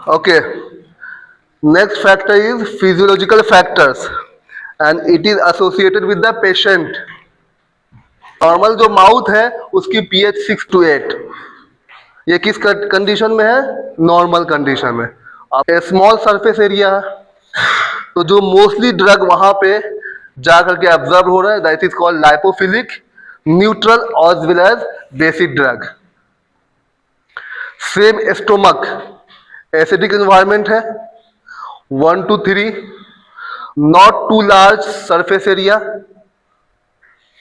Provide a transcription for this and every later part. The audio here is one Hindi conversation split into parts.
Okay. Next factor is physiological factors and it is associated with the patient. Normal जो माउथ है उसकी पीएच 6 to 8, ये किस कंडीशन में है? नॉर्मल कंडीशन में। अब स्मॉल सरफेस एरिया, तो जो मोस्टली ड्रग वहां पे जा करके एब्जॉर्ब हो रहा है that is called lipophilic, neutral और well as basic drug. Same stomach, acidic environment है, 1 to 3, not too large surface area,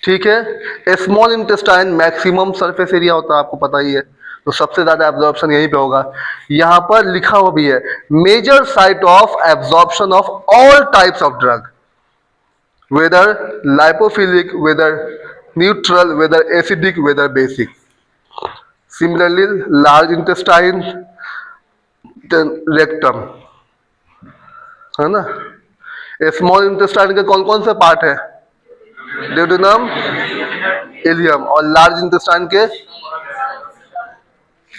ठीक है। Small intestine maximum surface area होता है, आपको पता ही है, तो सबसे ज्यादा एब्जॉर्प्शन यहीं पे होगा। यहां पर लिखा हुआ भी है major site of absorption of all types of drug, whether lipophilic, whether neutral, whether acidic, whether basic. Similarly large intestine, rectum, है ना। स्मॉल इंटेस्टाइन के कौन कौन से पार्ट है? ड्यूडेनम, इलियम, और लार्ज इंटेस्टाइन के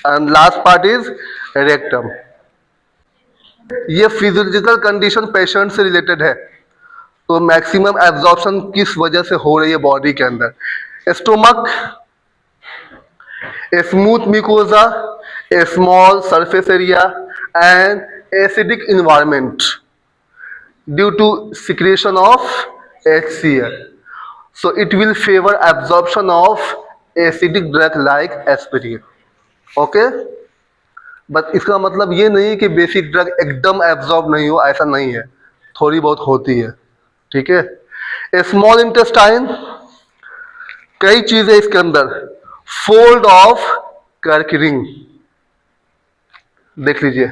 and last part is rectum. ये फिजियोलॉजिकल कंडीशन पेशेंट से रिलेटेड है, तो मैक्सिमम एब्जॉर्प्शन किस वजह से हो रही है बॉडी के अंदर? Stomach, smooth mucosa, small surface area and acidic environment due to secretion of HCl. So it will favor absorption of acidic drug like aspirin. Okay? But इसका मतलब ये नहीं कि बेसिक ड्रग एकदम एब्जॉर्ब नहीं हो, ऐसा नहीं है, थोड़ी बहुत होती है, ठीक है। स्मॉल इंटेस्टाइन, कई चीजें इसके अंदर, फोल्ड ऑफ कर्क रिंग, देख लीजिए,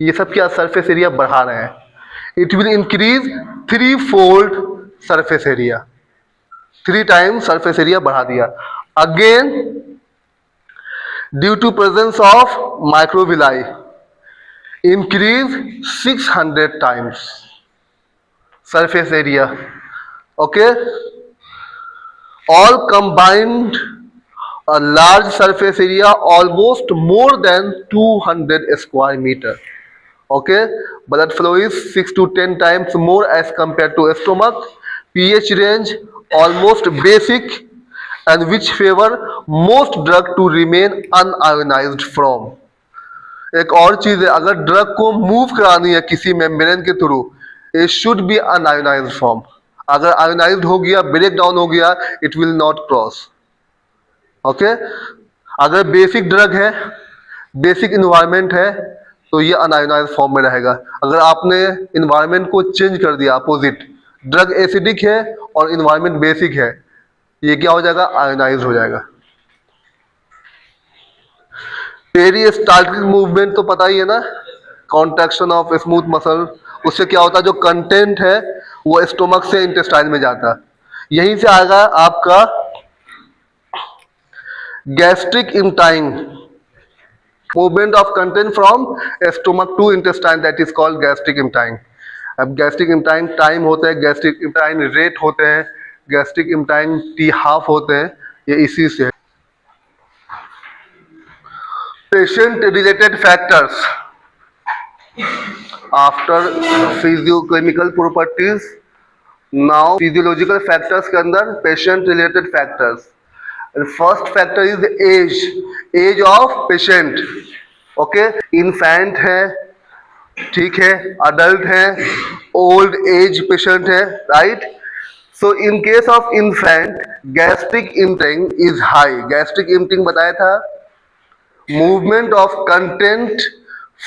ये सब क्या सरफेस एरिया बढ़ा रहे हैं। It will increase 3-fold surface area, 3 times surface area बढ़ा दिया। Again due to presence of microvilli, increase 600 times surface area. Okay, all combined a large surface area almost more than 200 square meter. Okay, blood flow is 6 to 10 times more as compared to stomach. pH range almost basic, and which favor most drug to remain unionized from. एक और चीज है, अगर ड्रग को मूव करानी है किसी मेम्ब्रेन के through, it should be unionized form. अगर आयोनाइज्ड हो गया, ब्रेक डाउन हो गया, it will not cross. Okay, अगर बेसिक ड्रग है, बेसिक इन्वायरमेंट है, तो ये अनआयोनाइज्ड फॉर्म में रहेगा। अगर आपने इन्वायरमेंट को चेंज कर दिया, अपोजिट, ड्रग एसिडिक है और इन्वायरमेंट बेसिक है, ये क्या हो जाएगा? आयोनाइज्ड हो जाएगा। पेरिस्टाल्टिक मूवमेंट तो पता ही है ना, कॉन्ट्रैक्शन ऑफ स्मूथ मसल, उससे क्या होता है, जो कंटेंट है वो स्टोमक से इंटेस्टाइन में जाता है। यहीं से आएगा आपका gastric emptying, movement of content from stomach to intestine, that is called gastric emptying. अब gastric emptying टाइम होते हैं, gastric emptying रेट होते हैं, gastric emptying T12 होते हैं, ये इसी से। Patient related factors after physicochemical properties, now physiological factors के अंदर patient related factors. First factor is age, age of patient. Okay, infant है, ठीक है, अडल्ट है, ओल्ड एज पेशेंट है, right. So in case of infant gastric emptying is high. Gastric emptying बताया था, movement of content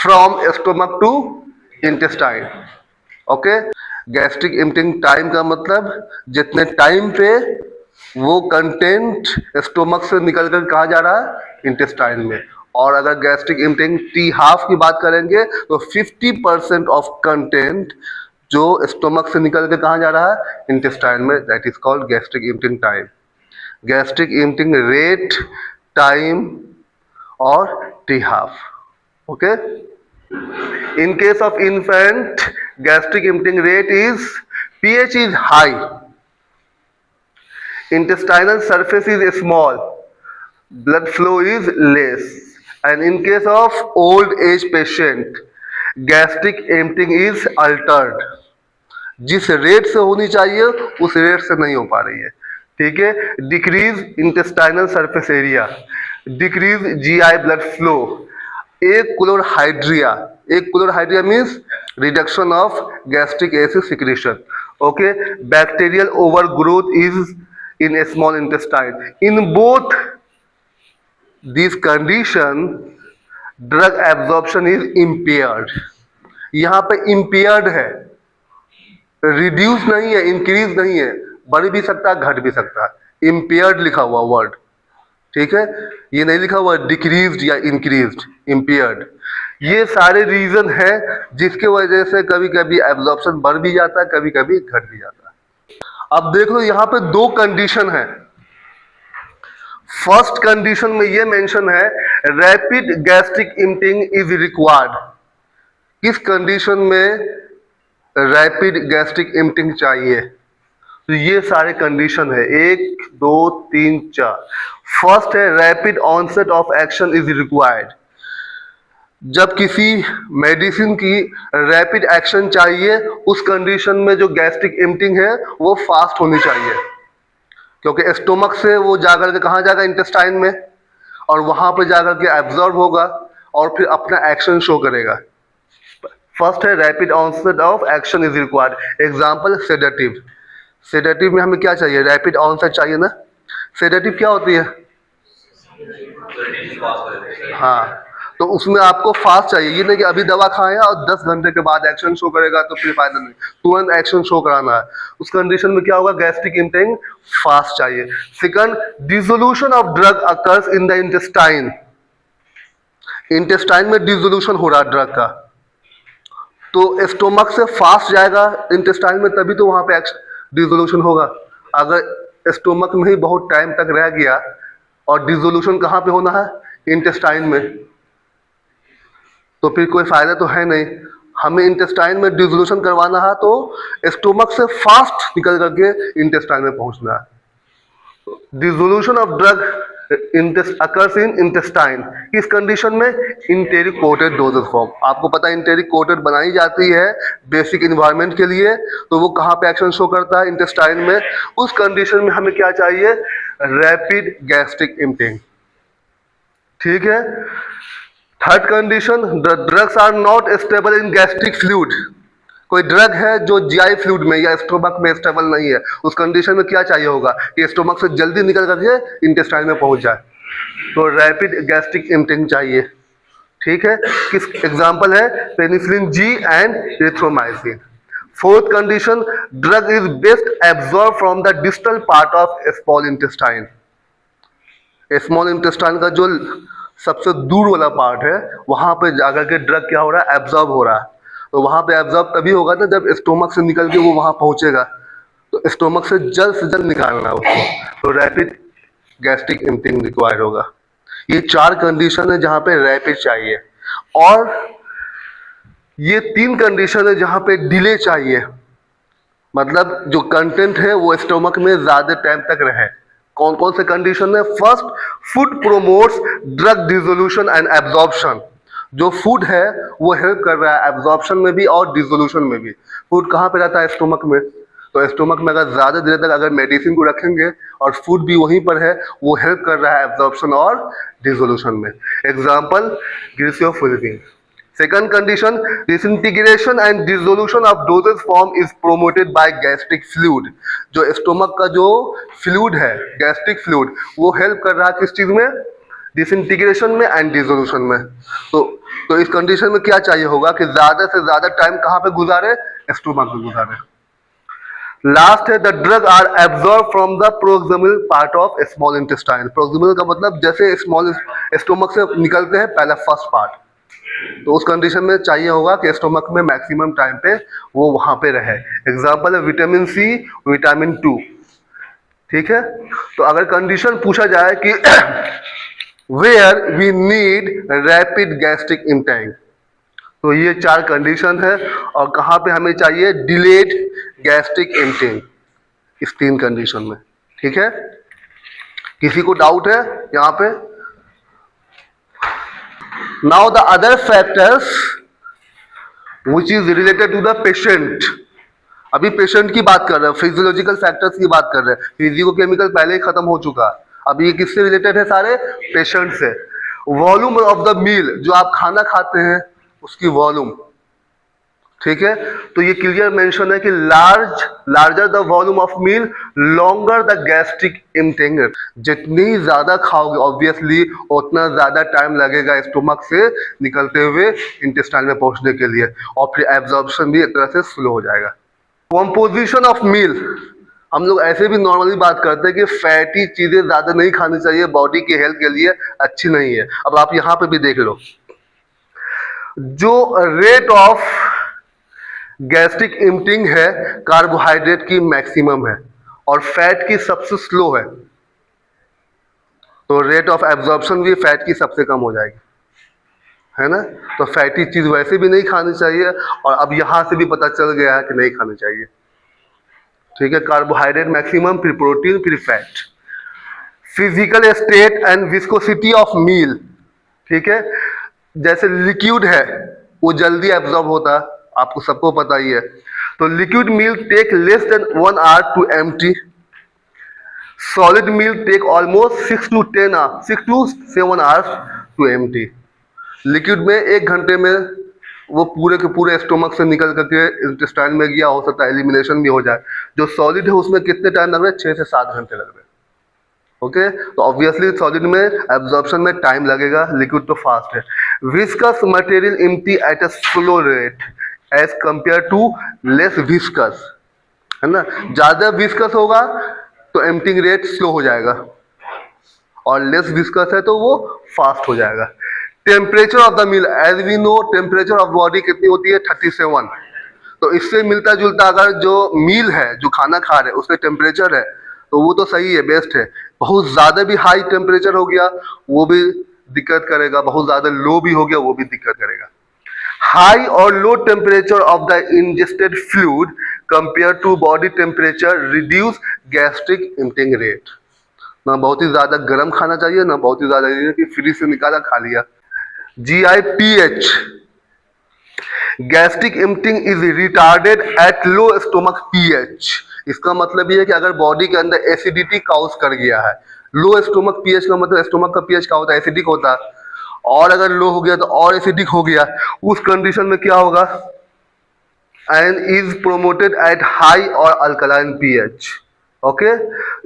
from stomach to intestine. Okay, gastric emptying time का मतलब जितने टाइम पे वो कंटेंट स्टोमक से निकलकर कहा जा रहा है, इंटेस्टाइन में। और अगर गैस्ट्रिक इम्पटिंग T12 की बात करेंगे तो 50% ऑफ कंटेंट जो स्टोमक से निकल के कहा जा रहा है, इंटेस्टाइन में, that is called gastric emptying time. Gastric emptying rate, time और T12। Okay, in case of infant gastric emptying rate is pH is high, intestinal surface is small, blood flow is less, and in case of old age patient gastric emptying is Altered, जिस रेट से होनी चाहिए उस रेट से नहीं हो पा रही है, ठीक है। Decrease intestinal surface area, decrease GI blood flow, achlorhydria, achlorhydria means reduction of gastric acid secretion, okay. Bacterial overgrowth is in small intestine. In both this condition drug absorption is impaired. यहां पे इम्पेयर्ड है, रिड्यूस नहीं है, इंक्रीज नहीं है, बढ़ भी सकता है घट भी सकता है, इम्पेयर्ड लिखा हुआ वर्ड, ठीक है। ये नहीं लिखा हुआ डिक्रीज्ड या इंक्रीज्ड, इम्पेयर्ड। ये सारे रीजन है जिसके वजह से कभी कभी एब्जॉर्प्शन बढ़ भी जाता है, कभी कभी घट भी जाता है। अब देख लो यहाँ पे दो कंडीशन है। फर्स्ट कंडीशन में ये मेंशन है rapid gastric emptying is required. किस कंडीशन में रैपिड गैस्ट्रिक एम्पटिंग चाहिए? तो ये सारे कंडीशन है, 1 2 3 4। फर्स्ट है rapid onset of action is required. जब किसी मेडिसिन की रैपिड एक्शन चाहिए उस कंडीशन में जो गैस्ट्रिक एम्पटिंग है वो फास्ट होनी चाहिए, क्योंकि स्टोमक से वो जाकर के कहाँ जाएगा? इंटेस्टाइन में, और वहां पर जाकर के एब्जॉर्ब होगा और फिर अपना एक्शन शो करेगा। फर्स्ट है rapid onset of action is required. Example sedative. Sedative में हमें क्या चाहिए? रैपिड ऑनसेट चाहिए ना। सेडेटिव क्या होती है? हाँ, तो उसमें आपको फास्ट चाहिए। ये नहीं कि अभी दवा खाएं और 10 घंटे के बाद एक्शन शो करेगा तो फिर फायदा नहीं, तुरंत एक्शन शो कराना है। उस कंडीशन में क्या होगा? गैस्ट्रिक एम्पटिंग फास्ट चाहिए। Second, dissolution of drug occurs in the intestine. Intestine में डिसोल्यूशन हो रहा है ड्रग का, तो स्टोमक से फास्ट जाएगा इंटेस्टाइन में, तभी तो वहां पे डिसोल्यूशन होगा। अगर स्टोमक में ही बहुत टाइम तक रह गया और डिसोल्यूशन कहाँ पे होना है? इंटेस्टाइन में, तो फिर कोई फायदा तो है नहीं। हमें इंटेस्टाइन में डिसोल्यूशन करवाना है तो स्टोमक से फास्ट निकल करके इंटेस्टाइन में पहुंचना है। Dissolution of drug occurs in intestine. किस कंडीशन में? Enteric coated doses form. आपको पता है इंटेरिक कोटेड बनाई जाती है बेसिक इन्वायरमेंट के लिए, तो वो कहाँ पे एक्शन शो करता है? इंटेस्टाइन में। उस कंडीशन में हमें क्या चाहिए? रैपिड गैस्ट्रिक एम्पटिंग, ठीक है। Third condition, the drugs are not stable in gastric fluid. कोई ड्रग है जो जीआई फ्लूइड में या स्टोमक में स्टेबल नहीं है, उस कंडीशन में क्या चाहिए होगा? कि स्टोमक से जल्दी निकल करके इंटेस्टाइन में पहुंच जाए, तो रैपिड गैस्ट्रिक एम्पटिंग चाहिए, ठीक है। किस एग्जांपल है? Penicillin G and erythromycin. Fourth condition, drug is best absorb from the distal part of small intestine. Small intestine का जो सबसे दूर वाला पार्ट है वहां पे जाकर के ड्रग क्या हो रहा है? एब्जॉर्ब हो रहा है। तो वहां पे एब्जॉर्ब तभी होगा ना जब स्टोमक से निकल के वो वहां पहुंचेगा, तो स्टोमक से जल्द निकालना उसको, तो रैपिड गैस्ट्रिक एम्पटिंग रिक्वायर्ड होगा। ये 4 कंडीशन है जहां पे रैपिड चाहिए, और ये 3 कंडीशन है जहां पे डिले चाहिए, मतलब जो कंटेंट है वो स्टोमक में ज्यादा टाइम तक रहे। कौन कौन से कंडीशन है? First, food promotes drug dissolution and absorption. जो फूड है वो हेल्प कर रहा है एब्जॉर्प्शन में भी और डिसोल्यूशन में भी। फूड कहाँ पे रहता है? स्टोमक में, तो स्टोमक में अगर ज्यादा देर तक अगर मेडिसिन को रखेंगे और फूड भी वहीं पर है, वो हेल्प कर रहा है एब्जॉर्प्शन और डिसोल्यूशन में। Example, ग्लिसरोफुल्विन। Second condition, disintegration and dissolution of dosage form is promoted by gastric fluid. जो स्टोमक का जो फ्लूइड है, गैस्ट्रिक फ्लूइड, वो हेल्प कर रहा है किस चीज में? डिसइंटीग्रेशन में एंड डिसोल्यूशन में। तो इस कंडीशन में क्या चाहिए होगा? कि ज्यादा से ज्यादा टाइम कहाँ पे गुजारे? स्टोमक में गुजारे। लास्ट है, the drug are absorb from the proximal part of small intestine. Proximal का मतलब जैसे स्मॉल स्टोमक से निकलते हैं पहला फर्स्ट पार्ट, तो उस कंडीशन में चाहिए होगा कि स्टोमक में मैक्सिमम टाइम पे वो वहां पे रहे। एग्जांपल है विटामिन सी, विटामिन 2, ठीक है। तो अगर कंडीशन पूछा जाए कि where we need rapid gastric emptying, तो ये 4 कंडीशन है, और कहां पे हमें चाहिए? डिलेड गैस्ट्रिक एम्पटिंग, इस 3 कंडीशन में, ठीक है। किसी को डाउट है यहाँ पे? Now the other factors which is related to the patient. अभी पेशेंट की बात कर रहे हैं, फिजियोलॉजिकल फैक्टर्स की बात कर रहे हैं, फिजियोकेमिकल पहले ही खत्म हो चुका है। अभी ये किससे रिलेटेड है? सारे पेशेंट से। वॉल्यूम ऑफ द मील, जो आप खाना खाते हैं उसकी वॉल्यूम, ठीक है। तो ये क्लियर मेंशन है कि larger the volume of meal longer the gastric emptying. जितनी ज्यादा खाओगे ऑब्वियसली उतना ज्यादा टाइम लगेगा स्टोमक से निकलते हुए इंटेस्टाइन में पहुंचने के लिए, और फिर एब्जॉर्प्शन भी एक तरह से स्लो हो जाएगा। कॉम्पोजिशन ऑफ मील, हम लोग ऐसे भी नॉर्मली बात करते हैं कि फैटी चीजें ज्यादा नहीं खानी चाहिए, बॉडी की हेल्थ के लिए अच्छी नहीं है। अब आप यहां पे भी देख लो, जो रेट ऑफ गैस्ट्रिक इम्पटिंग है कार्बोहाइड्रेट की मैक्सिमम है और फैट की सबसे स्लो है, तो रेट ऑफ एब्जॉर्प्शन भी फैट की सबसे कम हो जाएगी, है ना। तो फैटी चीज वैसे भी नहीं खानी चाहिए, और अब यहां से भी पता चल गया है कि नहीं खानी चाहिए, ठीक है। कार्बोहाइड्रेट मैक्सिमम, फिर प्रोटीन, फिर fat. Physical state and viscosity of meal, ठीक है। जैसे लिक्विड है वो जल्दी एब्जॉर्ब होता है, आपको सबको पता ही है। तो liquid meal take less than 1 hour to empty, solid meal take almost 6 to 7 hours to empty. Liquid में 1 घंटे में वो पूरे के पूरे स्टोमक से निकल करके इंटेस्टाइन में गया, हो सकता है एलिमिनेशन भी हो जाए। जो सॉलिड है उसमें कितने टाइम लग रहे हैं? 6 से 7 घंटे लग रहे हैं, ओके। तो ऑब्वियसली सॉलिड में एब्जॉर्प्शन में टाइम लगेगा, लिक्विड तो फास्ट है। Viscous material empty at a slow rate as compare to less viscous, है ना। ज्यादा विस्कस होगा तो एम्प्टिंग रेट स्लो हो जाएगा, और लेस विस्कस है तो वो फास्ट हो जाएगा। Temperature of the meal, as we know temperature of body कितनी होती है? 37। तो इससे मिलता जुलता अगर जो मील है, जो खाना खा रहे हैं उसमें टेम्परेचर है तो वो तो सही है, बेस्ट है। बहुत ज्यादा भी हाई टेम्परेचर हो गया वो भी दिक्कत करेगा, बहुत ज्यादा लो भी हो गया वो भी दिक्कत करेगा। हाई और low temperature of the ingested fluid compare to body temperature reduce gastric emptying rate. ना बहुत ही ज्यादा गर्म खाना चाहिए, ना बहुत ही ज्यादा कि फ्रिज से निकाला खा लिया। GIPH, gastric emptying is retarded at low stomach pH. इसका मतलब ये है कि अगर बॉडी के अंदर एसिडिटी काउज कर गया है, लो स्टोमक पीएच का मतलब स्टोमक का पीएच क्या होता है? एसिडिक होता है, और अगर लो हो गया तो और एसिडिक हो गया, उस कंडीशन में क्या होगा? And is promoted at high और अल्कलाइन पीएच, ओके।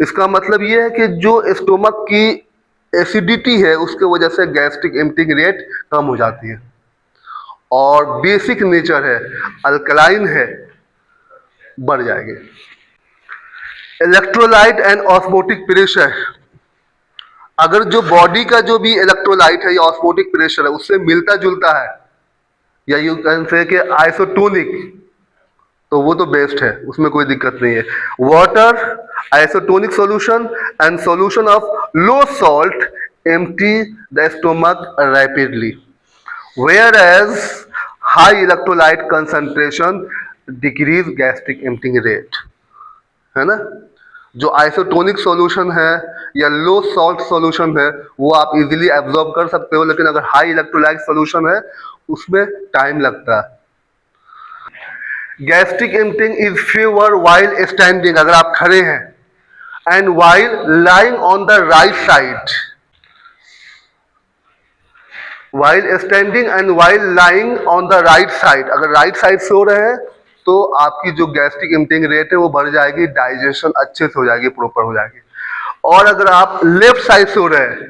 इसका मतलब ये है कि जो स्टोमक की एसिडिटी है उसके वजह से गैस्ट्रिक एम्पटिंग रेट कम हो जाती है, और बेसिक नेचर है अल्कलाइन है, बढ़ जाएगी। इलेक्ट्रोलाइट एंड ऑस्मोटिक प्रेशर, अगर जो बॉडी का जो भी इलेक्ट्रोलाइट है या ऑस्मोटिक प्रेशर है उससे मिलता जुलता है, या यू कैन से कि आइसोटोनिक, तो वो तो बेस्ट है, उसमें कोई दिक्कत नहीं है। Water, isotonic solution and solution of low salt empty the stomach rapidly, whereas high electrolyte concentration decrease gastric emptying rate, है ना। जो आइसोटोनिक सॉल्यूशन है या लो सॉल्ट सॉल्यूशन है वो आप इजीली एब्जॉर्ब कर सकते हो, लेकिन अगर हाई इलेक्ट्रोलाइट सॉल्यूशन है उसमें टाइम लगता है। Gastric emptying is favour while standing, अगर आप खड़े हैं, and while lying on the right side, while standing and while lying on the right side, अगर राइट साइड सो रहे हैं तो आपकी जो गैस्ट्रिक इम्पटिंग रेट है वो बढ़ जाएगी, डाइजेशन अच्छे से हो जाएगी, प्रॉपर हो जाएगी। और अगर आप लेफ्ट साइड सो रहे हैं,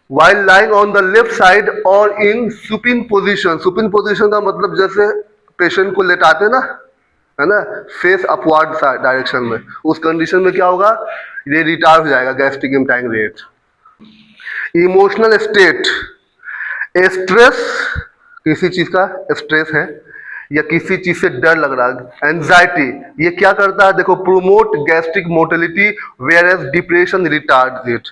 while lying on the left side और in supine position, supine position का मतलब जैसे पेशेंट को लेटाते ना, है ना, फेस अपवर्ड डायरेक्शन में, उस कंडीशन में क्या होगा? ये रिटार्ड हो जाएगा gastric emptying rate. Emotional state, stress, किसी चीज का स्ट्रेस है या किसी चीज से डर लग रहा है, एंजाइटी, ये क्या करता है? देखो, promote gastric motility, whereas depression retard it.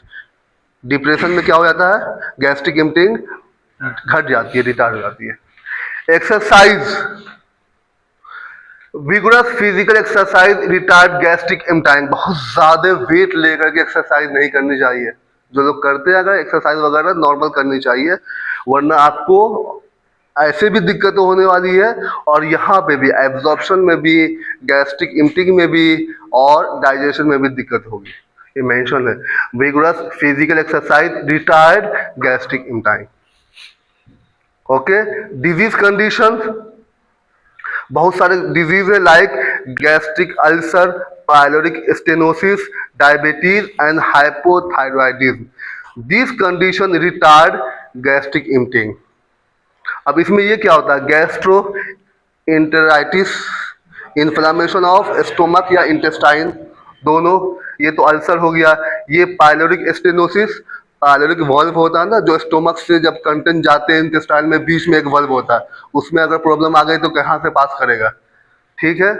Depression में क्या हो जाता है? गैस्ट्रिक इम्पटिंग घट जाती है, रिटार्ड हो जाती है। Exercise, vigorous physical exercise retard gastric emptying. बहुत ज्यादा वेट लेकर के एक्सरसाइज नहीं करनी चाहिए, जो लोग करते हैं अगर एक्सरसाइज वगैरह नॉर्मल करनी चाहिए, वरना आपको ऐसे भी दिक्कत होने वाली है, और यहाँ पे भी एब्जॉर्प्शन में भी, गैस्ट्रिक इम्पटिंग में भी और डाइजेशन में भी दिक्कत होगी। ये मेंशन है, vigorous physical exercise retired gastric emptying. Okay, disease condition, बहुत सारे डिजीज है like gastric ulcer, pyloric stenosis, diabetes and hypothyroidism. This condition retired gastric emptying. अब इसमें ये क्या होता है, gastro enteritis, inflammation of stomach या इंटेस्टाइन दोनों, ये तो अल्सर हो गया। ये पाइलोरिक स्टेनोसिस, पाइलोरिक वॉल्व होता है ना, जो स्टोमक से जब कंटेंट जाते हैं इंटेस्टाइन में, बीच में एक वॉल्व होता है, उसमें अगर प्रॉब्लम आ गई तो कहाँ से पास करेगा, ठीक है।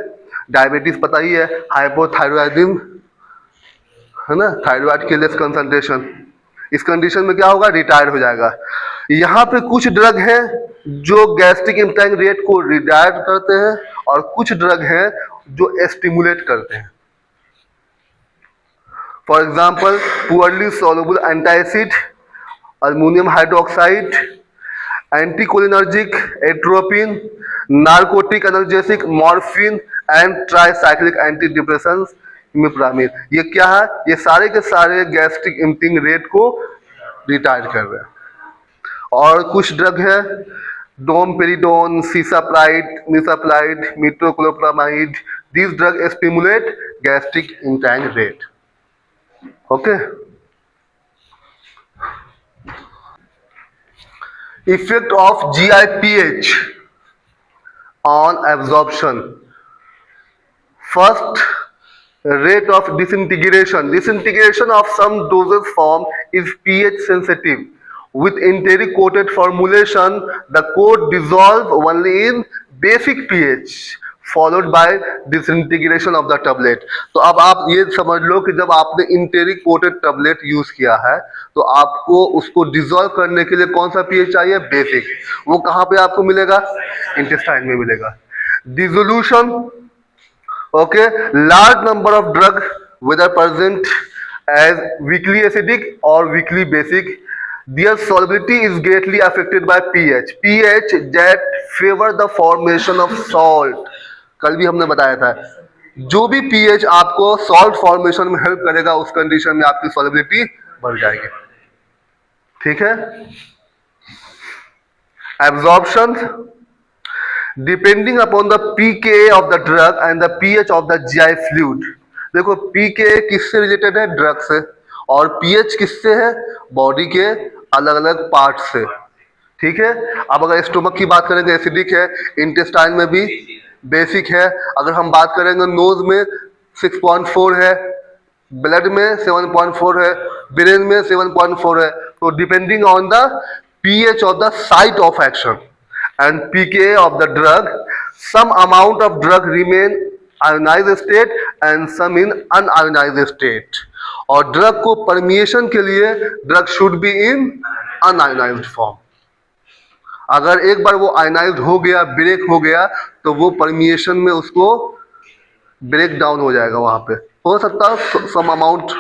डायबिटीज पता ही है, हाइपोथायरॉयडिज्म है ना, थायराइड के लेस कंसंट्रेशन, इस कंडीशन में क्या होगा, रिटायर हो जाएगा। यहाँ पे कुछ ड्रग हैं जो गैस्ट्रिक इम्पटाइम रेट को रिटायर करते हैं, और कुछ ड्रग हैं जो स्टिमुलेट करते हैं। For example poorly soluble antacid, aluminium hydroxide, anticholinergic, atropine, narcotic analgesic, morphine and tricyclic anti depressions, imipramine. ये क्या है, ये सारे के सारे गैस्ट्रिक इम्पटिंग रेट को रिटायर कर रहे हैं। और कुछ ड्रग है domperidone, cisapride, mosapride, metoclopramide, this drug stimulate gastric emptying rate. Okay, effect of GIPH on absorption. First, rate of disintegration. Disintegration of some dosage form is pH sensitive. With enteric coated formulation, the coat dissolve only in basic pH, followed by disintegration of the tablet. तो अब आप ये समझ लो कि जब आपने इंटेरिक कोटेड टेबलेट यूज किया है तो आपको उसको डिसॉल्व करने के लिए कौन सा pH चाहिए, बेसिक। वो कहाँ पे आपको मिलेगा, इंटेस्टाइन में मिलेगा। Dissolution, okay, large number of drug whether present as weakly acidic or weakly basic, their solubility is greatly affected by pH. pH that favor the formation of salt. कल भी हमने बताया था, जो भी pH आपको सॉल्ट फॉर्मेशन में हेल्प करेगा उस कंडीशन में आपकी सॉल्युबिलिटी बढ़ जाएगी, ठीक है। Absorption, depending upon the pKa of the drug and the pH of the GI fluid. देखो pKa किससे रिलेटेड है, ड्रग से, और pH किससे है, बॉडी के अलग अलग पार्ट से, ठीक है। अब अगर स्टोमक की बात करेंगे एसिडिक है, इंटेस्टाइन में भी बेसिक है। अगर हम बात करेंगे नोज में 6.4 है, ब्लड में 7.4 है, ब्रेन में 7.4 है। तो depending on the pH of the site of action and pKa of the drug, some amount of drug remain ionized state and some in unionized state. और ड्रग को परमिएशन के लिए drug should be in unionised form. अगर एक बार वो आयोनाइज्ड हो गया, ब्रेक हो गया, तो वो परमिएशन में उसको ब्रेक डाउन हो जाएगा। वहां पे हो सकता है सम अमाउंट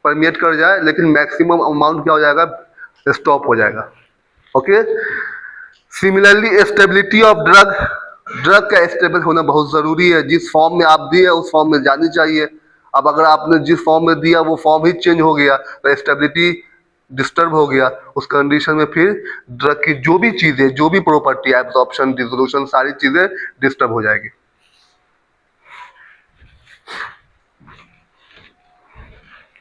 परमिएट कर जाए, लेकिन मैक्सिमम अमाउंट क्या हो जाएगा, स्टॉप हो जाएगा। Okay, similarly stability of drug, drug का स्टेबल होना बहुत जरूरी है। जिस फॉर्म में आप दिए उस फॉर्म में जानी चाहिए। अब अगर आपने जिस फॉर्म में दिया वो फॉर्म ही चेंज हो गया तो स्टेबिलिटी डिस्टर्ब हो गया, उस कंडीशन में फिर ड्रग की जो भी चीजें, जो भी प्रॉपर्टी, एब्जॉर्प्शन, डिसोल्यूशन, सारी चीजें डिस्टर्ब हो जाएगी।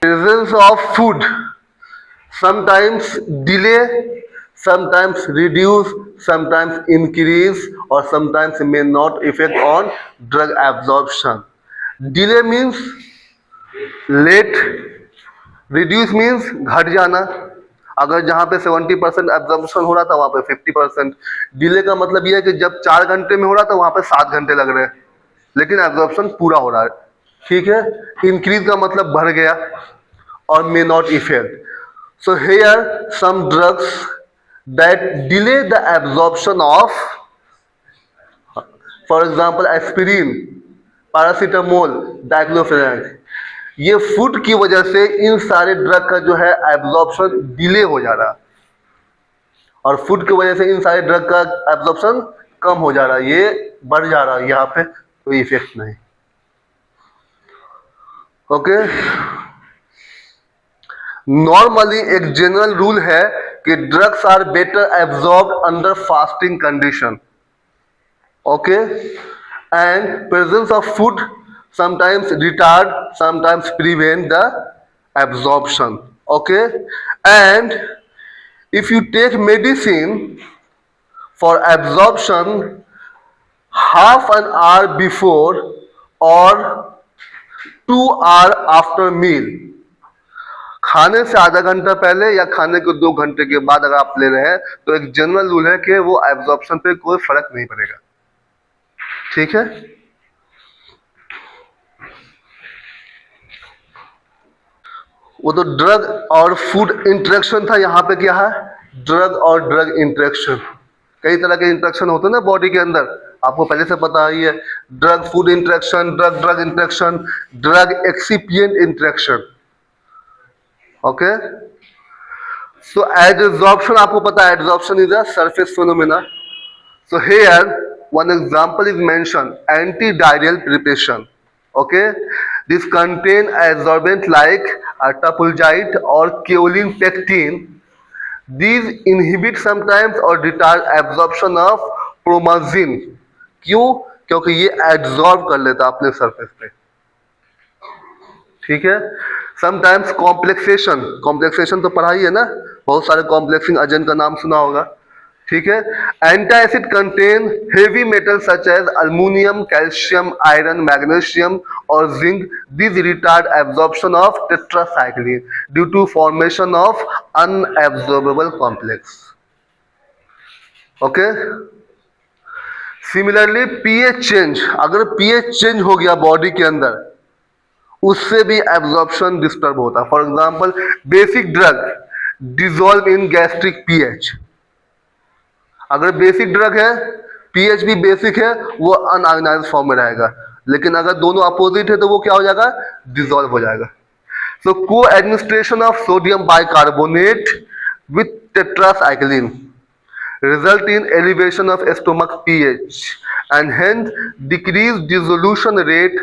Presence of food sometimes delay, sometimes reduce, sometimes increase, or sometimes may not affect on drug absorption. Delay means late, reduce means घट जाना। अगर जहाँ पे 70% एब्जॉर्प्शन हो रहा था वहाँ पे 50%। डिले का मतलब यह है कि जब 4 घंटे में हो रहा था वहाँ पे 7 घंटे लग रहे हैं, लेकिन एब्जॉर्प्शन पूरा हो रहा है, ठीक है। इंक्रीज का मतलब बढ़ गया, और may not effect. So here some drugs that delay the absorption of, for example aspirin, paracetamol, diclofenac, ये फूड की वजह से इन सारे ड्रग का जो है एब्जॉर्प्शन डिले हो जा रहा। और फूड की वजह से इन सारे ड्रग का एब्जॉर्प्शन कम हो जा रहा है, ये बढ़ जा रहा है, यहाँ पे कोई इफेक्ट नहीं। ओके, नॉर्मली एक जनरल रूल है कि drugs are better absorb under fasting condition. Okay, and presence of food sometimes retard, sometimes prevent the absorption. Okay, and if you take medicine for absorption half an hour before or 2 hour after meal, खाने से आधा घंटा पहले या खाने के 2 घंटे के बाद अगर आप ले रहे हैं तो एक जनरल रूल है कि वो एब्जॉर्प्शन पे कोई फर्क नहीं पड़ेगा। ठीक है, वो तो ड्रग और फूड इंटरेक्शन था, यहाँ पे क्या है, ड्रग और ड्रग इंटरेक्शन। कई तरह के इंटरेक्शन होते हैं ना बॉडी के अंदर, आपको पहले से पता ही है, drug food interaction, drug drug interaction, drug excipient interaction. Okay, so adsorption आपको पता है, adsorption is a surface phenomena. So here one example is mentioned, antidiarrheal preparation. Okay, this contain adsorbent like atapulgite or kaolin pectin. These inhibit sometimes or retard absorption of promazine. क्यों? क्योंकि ये एब्जॉर्ब कर लेता अपने सरफेस पे। ठीक है, समटाइम्स कॉम्प्लेक्सेशन, कॉम्प्लेक्सेशन तो पढ़ा ही है ना, बहुत सारे कॉम्प्लेक्सिंग एजेंट का नाम सुना होगा। ठीक है, antacid contain heavy metal such as aluminium, calcium, iron, magnesium और zinc. This retard absorption of tetracycline due to formation of unabsorbable complex. Okay, similarly pH change, अगर पीएच चेंज हो गया बॉडी के अंदर, उससे भी एब्जॉर्प्शन डिस्टर्ब होता है। For example, basic drug dissolve in gastric pH. अगर बेसिक ड्रग है, पीएच भी बेसिक है, वो अनआयोनाइज्ड फॉर्म में रहेगा, लेकिन अगर दोनों अपोजिट है तो वो क्या हो जाएगा, डिजोल्व हो जाएगा। सो को administration of sodium bicarbonate with tetracycline result in elevation of stomach pH and hence decreased dissolution rate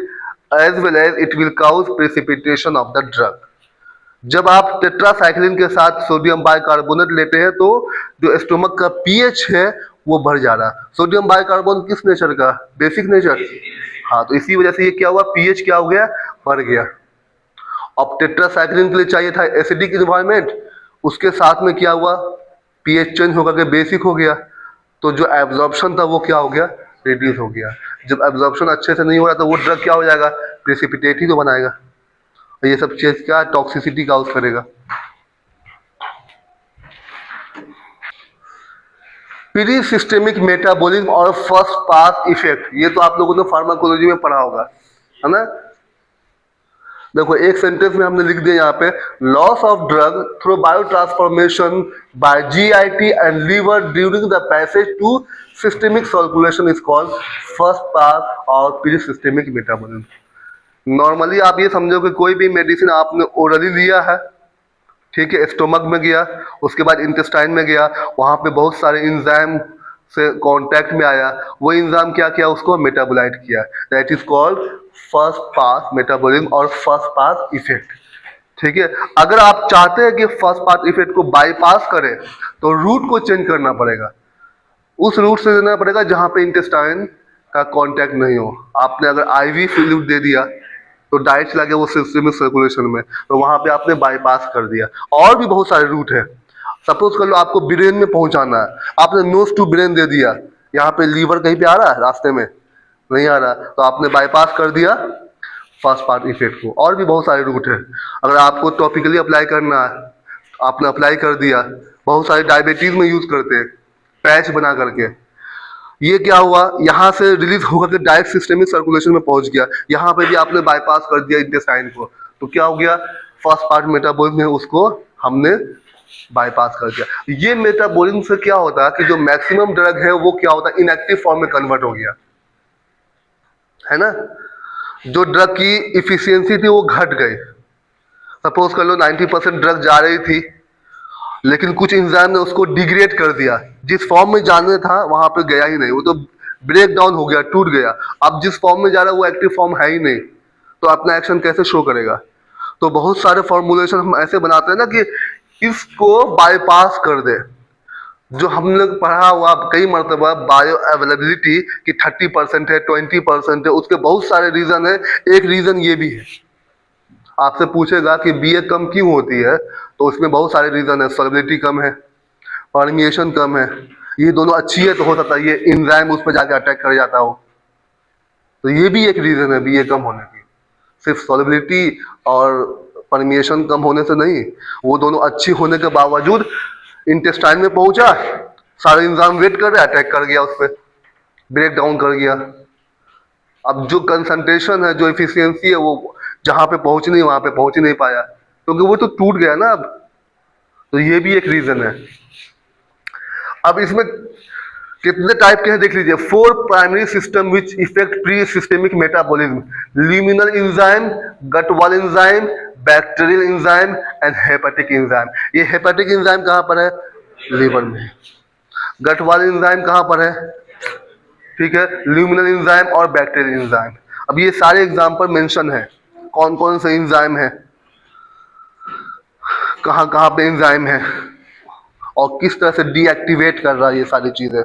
as well as it will cause precipitation of the drug. जब आप टेट्रासाइक्लिन के साथ सोडियम बाइकार्बोनेट लेते हैं तो जो स्टोमक का पीएच है वो बढ़ जा रहा है। सोडियम बाइकार्बोनेट किस नेचर का, बेसिक नेचर। हाँ, तो इसी वजह से ये क्या हुआ, पीएच क्या हो गया, बढ़ गया। अब टेट्रासाइक्लिन के लिए चाहिए था एसिडिक इन्वायरमेंट, उसके साथ में क्या हुआ, पीएच चेंज होकर के बेसिक हो गया, तो जो एब्जॉर्प्शन था वो क्या हो गया, रिड्यूस हो गया। जब एब्जॉर्प्शन अच्छे से नहीं हो रहा तो वो ड्रग क्या हो जाएगा, प्रेसिपिटेट ही तो बनाएगा। ये सब चीज क्या टॉक्सिसिटी काउज करेगा। प्री सिस्टेमिक मेटाबॉलिज्म और फर्स्ट पास इफेक्ट, ये तो आप लोगों ने फार्माकोलॉजी में पढ़ा होगा, है ना। देखो एक सेंटेंस में हमने लिख दिया यहाँ पे, loss of drug through bio transformation by GIT and liver during the passage to systemic circulation is called first pass और प्री सिस्टेमिक मेटाबॉलिज्म। नॉर्मली आप ये समझो कि कोई भी मेडिसिन आपने ओरली लिया है, ठीक है, स्टोमक में गया, उसके बाद इंटेस्टाइन में गया, वहाँ पे बहुत सारे इंजाइम से कांटेक्ट में आया, वो इंजाइम क्या किया, उसको मेटाबोलाइट किया, that is called first pass metabolism और फर्स्ट पास इफेक्ट। ठीक है, अगर आप चाहते हैं कि फर्स्ट पास इफेक्ट को बाईपास करें तो रूट को चेंज करना पड़ेगा, उस रूट से देना पड़ेगा जहाँ पे इंटेस्टाइन का कांटेक्ट नहीं हो। आपने अगर आईवी फ्लूइड दे दिया तो डायरेक्ट चला गया वो सिस्टमिक सर्कुलेशन में, तो वहां पे आपने बाईपास कर दिया। और भी बहुत सारे रूट है, सपोज कर लो आपको ब्रेन में पहुंचाना है, आपने नोज टू ब्रेन दे दिया, यहाँ पे लीवर कहीं पे आ रहा है, रास्ते में नहीं आ रहा, तो आपने बाईपास कर दिया फर्स्ट पार्ट इफेक्ट को। और भी बहुत सारे रूट है, अगर आपको टॉपिकली अप्लाई करना है आपने अप्लाई कर दिया, बहुत सारे डायबिटीज में यूज करते हैं पैच बना करके, ये क्या हुआ, यहाँ से रिलीज होकर के डायरेक्ट सिस्टेमिक सर्कुलेशन में पहुंच गया, यहाँ पे भी आपने बाईपास कर दिया इंटेस्टाइन को, तो क्या हो गया, फर्स्ट पार्ट मेटाबॉलिज्म है उसको हमने बाईपास कर दिया। ये मेटाबॉलिज्म से क्या होता है कि जो मैक्सिमम ड्रग है वो क्या होता है, इनएक्टिव फॉर्म में कन्वर्ट हो गया, है ना। जो ड्रग की इफिशियंसी थी वो घट गई, सपोज कर लो 90% ड्रग जा रही थी, लेकिन कुछ एंजाइम ने उसको डिग्रेड कर दिया, जिस फॉर्म में जाने था वहां पे गया ही नहीं, वो तो ब्रेक डाउन हो गया, टूट गया। अब जिस फॉर्म में जा रहा है वो एक्टिव फॉर्म है ही नहीं, तो अपना एक्शन कैसे शो करेगा? तो बहुत सारे फॉर्मुलेशन हम ऐसे बनाते हैं ना कि इसको बाईपास कर दे। जो हम लोग पढ़ा हुआ कई मरतबा बायो अवेलेबिलिटी की 30% है, 20% है, उसके बहुत सारे रीजन है। एक रीजन ये भी है, आपसे पूछेगा कि बीए कम क्यों होती है, तो उसमें बहुत सारे रीजन है। सॉल्युबिलिटी कम है, परमिएशन कम है, ये दोनों अच्छी है तो हो सकता है ये एंजाइम उस पर जाके अटैक कर जाता हो, तो ये भी एक रीजन है बीए कम होने की। सिर्फ सॉल्युबिलिटी और परमिएशन कम होने से नहीं, वो दोनों अच्छी होने के बावजूद इंटेस्टाइन में पहुंचा, सारे एंजाइम वेट कर रहे, अटैक कर गया, उस पर ब्रेक डाउन कर गया। अब जो कंसंट्रेशन है, जो एफिशिएंसी है, वो जहां पे पहुंचनी वहां पे पहुंच ही नहीं पाया, क्योंकि वो तो टूट गया ना अब। तो ये भी एक रीजन है। अब इसमें कितने टाइप के हैं देख लीजिए। 4 primary system which effect presystemic metabolism: luminal enzyme, gut wall enzyme, bacterial enzyme and hepatic enzyme. ये हेपेटिक एंजाइम कहां पर है? लीवर में। गट वॉल एंजाइम कहां पर है? ठीक है, ल्यूमिनल एंजाइम और बैक्टीरियल एंजाइम। अब ये सारे एग्जांपल मेंशन है, कौन कौन से एंजाइम है, कहां कहां पे एंजाइम है और किस तरह से डीएक्टिवेट कर रहा है, ये सारी चीजें।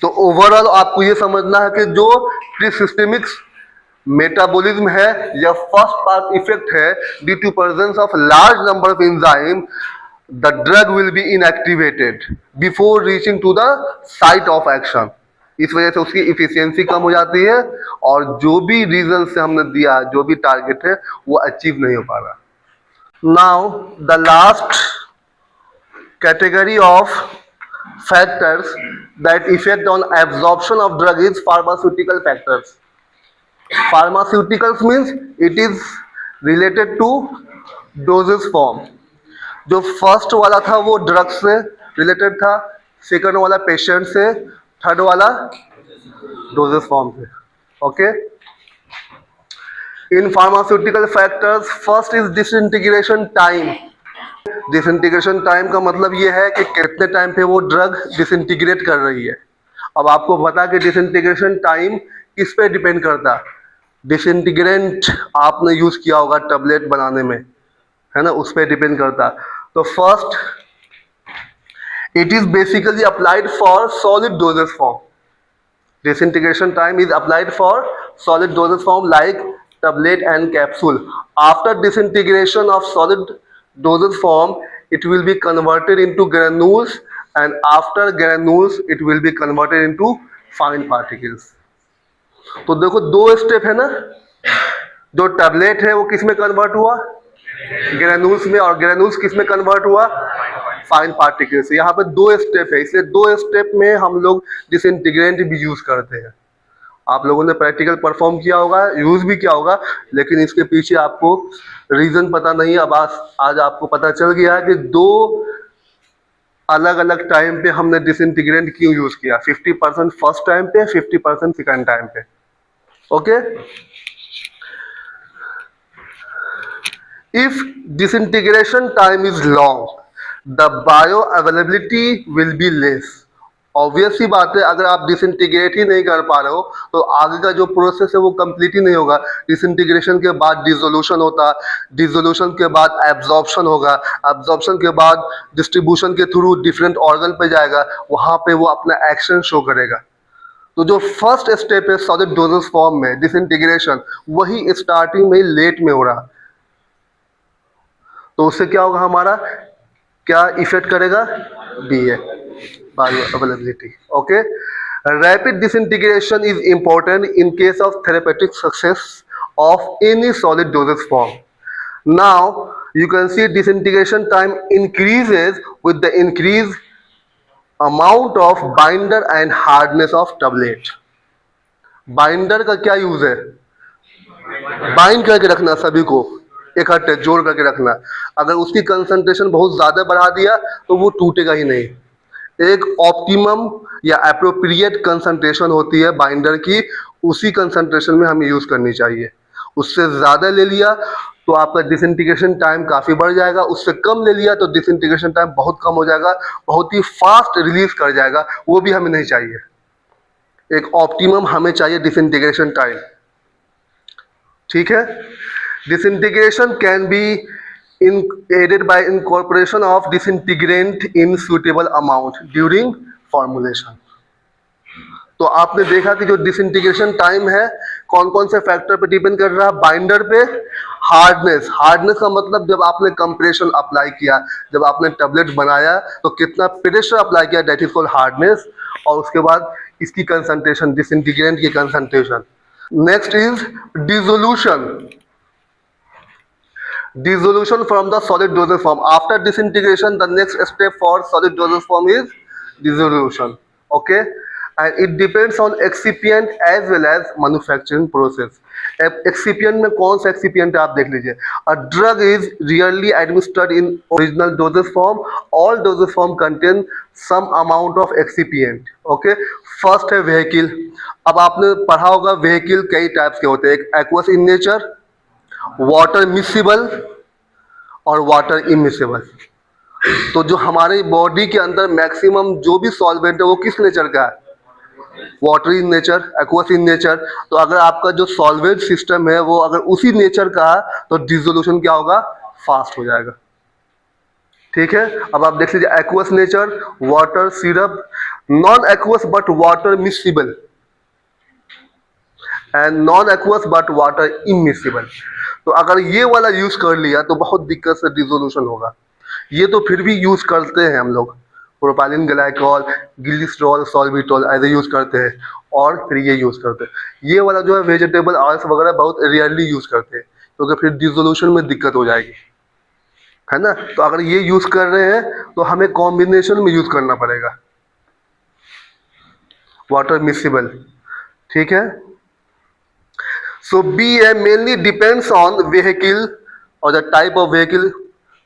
तो ओवरऑल आपको ये समझना है कि जो प्रीसिस्टेमिक मेटाबॉलिज्म है या फर्स्ट पार्ट इफेक्ट है, due to presence of large number of enzyme, the drug will be inactivated before reaching to the site of action. इस वजह से उसकी इफिशियंसी कम हो जाती है और जो भी रीजन से हमने दिया, जो भी टारगेट है, वो अचीव नहीं हो पा रहा। Now the last category of factors that effect on absorption of drug is pharmaceutical factors. Pharmaceuticals means it is related to dosage form. जो फर्स्ट वाला था वो ड्रग से रिलेटेड था, सेकंड वाला पेशेंट से, थर्ड वाला डोजेज फॉर्म से। Okay, in pharmaceutical factors first is disintegration time. Disintegration time का मतलब ये है कि कितने टाइम पे वो ड्रग डिसइंटीग्रेट कर रही है। अब आपको पता कि डिसइंटीग्रेशन टाइम किस पे डिपेंड करता है? डिसइंटीग्रेंट आपने यूज किया होगा टैबलेट बनाने में, है ना, उस पर डिपेंड करता। तो first, it is basically applied for solid doses form. Disintegration time is applied for solid doses form like tablet and capsule. After disintegration of solid dosage form, it will be converted into granules, and after granules it will be converted into fine particles. तो देखो दो स्टेप है ना, जो टैबलेट है वो किस में कन्वर्ट हुआ? ग्रेनुल्स में, और ग्रेनुल्स किस में कन्वर्ट हुआ? Fine particles. यहाँ पे दो स्टेप है, इसलिए दो स्टेप में हम लोग डिसइंटीग्रेंट भी यूज करते हैं। आप लोगों ने प्रैक्टिकल परफॉर्म किया होगा, यूज भी किया होगा, लेकिन इसके पीछे आपको रीजन पता नहीं। अब आज आपको पता चल गया है कि दो अलग अलग टाइम पे हमने डिसइंटीग्रेंट क्यों यूज किया। 50% फर्स्ट टाइम पे, 50% सेकंड टाइम पे। Okay, if disintegration time is long, the bio availability will be less. Obvious सी बात है, अगर आप डिसइंटीग्रेट ही नहीं कर पा रहे हो तो आगे का जो प्रोसेस है वो कंप्लीट ही नहीं होगा। डिसइंटीग्रेशन के बाद डिसोल्यूशन होता, डिसोल्यूशन के बाद एब्जॉर्प्शन होगा, एब्जॉर्प्शन के बाद डिस्ट्रीब्यूशन के थ्रू डिफरेंट ऑर्गन पे जाएगा, वहां पे वो अपना एक्शन शो करेगा। तो जो फर्स्ट स्टेप है सॉलिड डोजेज फॉर्म में डिसइंटीग्रेशन, वही स्टार्टिंग में लेट में हो रहा, तो उससे क्या होगा? हमारा क्या इफेक्ट करेगा? BA, bioavailability. Okay, rapid disintegration is important in case of therapeutic success of any solid dosage form. Now you can see disintegration time increases with the increased amount of binder and hardness of tablet. Binder का क्या यूज है? बाइंड करके रखना, सभी को इकट्ठे जोड़ करके रखना। अगर उसकी कंसंट्रेशन बहुत ज्यादा बढ़ा दिया तो वो टूटेगा ही नहीं। एक ऑप्टिमम या एप्रोप्रिएट कंसंट्रेशन होती है बाइंडर की, उसी कंसंट्रेशन में हमें यूज करनी चाहिए। उससे ज्यादा ले लिया तो आपका डिसइंटीग्रेशन टाइम काफ़ी बढ़ जाएगा। उससे कम ले लिया तो डिसइंटीग्रेशन टाइम बहुत कम हो जाएगा, बहुत ही फास्ट रिलीज कर जाएगा, वो भी हमें नहीं चाहिए। एक ऑप्टिमम हमें चाहिए डिसइंटीग्रेशन टाइम, ठीक है। Disintegration can be in aided by incorporation of disintegrant in suitable amount during formulation. तो आपने देखा कि जो डिसइंटीग्रेशन टाइम है कौन कौन से फैक्टर पे डिपेंड कर रहा है, बाइंडर पे, हार्डनेस। हार्डनेस का मतलब जब आपने कंप्रेशन अप्लाई किया, जब आपने टैबलेट बनाया तो कितना प्रेशर अप्लाई किया, दैट इज कॉल्ड हार्डनेस। और उसके बाद इसकी कंसंट्रेशन, डिसइंटीग्रेंट की concentration. Next is dissolution. Dissolution from the solid dosage form. After disintegration, the next step for solid dosage form is dissolution. Okay, and it depends on excipient as well as manufacturing process. Excipient में कौन सा excipient है आप देख लीजिए. A drug is rarely administered in original dosage form. All dosage form contain some amount of excipient. Okay, first है vehicle. अब आपने पढ़ा होगा vehicle कई types के होते हैं, एक aqueous in nature, water miscible और वाटर इमिसिबल। तो जो हमारे बॉडी के अंदर मैक्सिमम जो भी सॉल्वेंट है वो किस नेचर का है, water in nature, aqueous in nature. तो अगर आपका जो सॉल्वेंट सिस्टम है वो अगर उसी नेचर का है तो डिसोल्यूशन क्या होगा, फास्ट हो जाएगा, ठीक है। अब आप देख लीजिए aqueous nature, water syrup, non aqueous but water miscible and non aqueous but water immiscible. तो अगर ये वाला यूज कर लिया तो बहुत दिक्कत से डिसोल्यूशन होगा। ये तो फिर भी यूज करते हैं हम लोग, प्रोपाइलिन ग्लाइकॉल, ग्लिसरॉल, सॉल्बिटॉल ऐसे यूज करते हैं, और फिर ये यूज करते हैं। ये वाला जो है वेजिटेबल ऑयल्स वगैरह बहुत रेयरली यूज करते हैं क्योंकि फिर डिसोल्यूशन में दिक्कत हो जाएगी, है ना। तो अगर ये यूज कर रहे हैं तो हमें कॉम्बिनेशन में यूज करना पड़ेगा, वाटर मिसिबल, ठीक है। So BA mainly depends on vehicle or the type of vehicle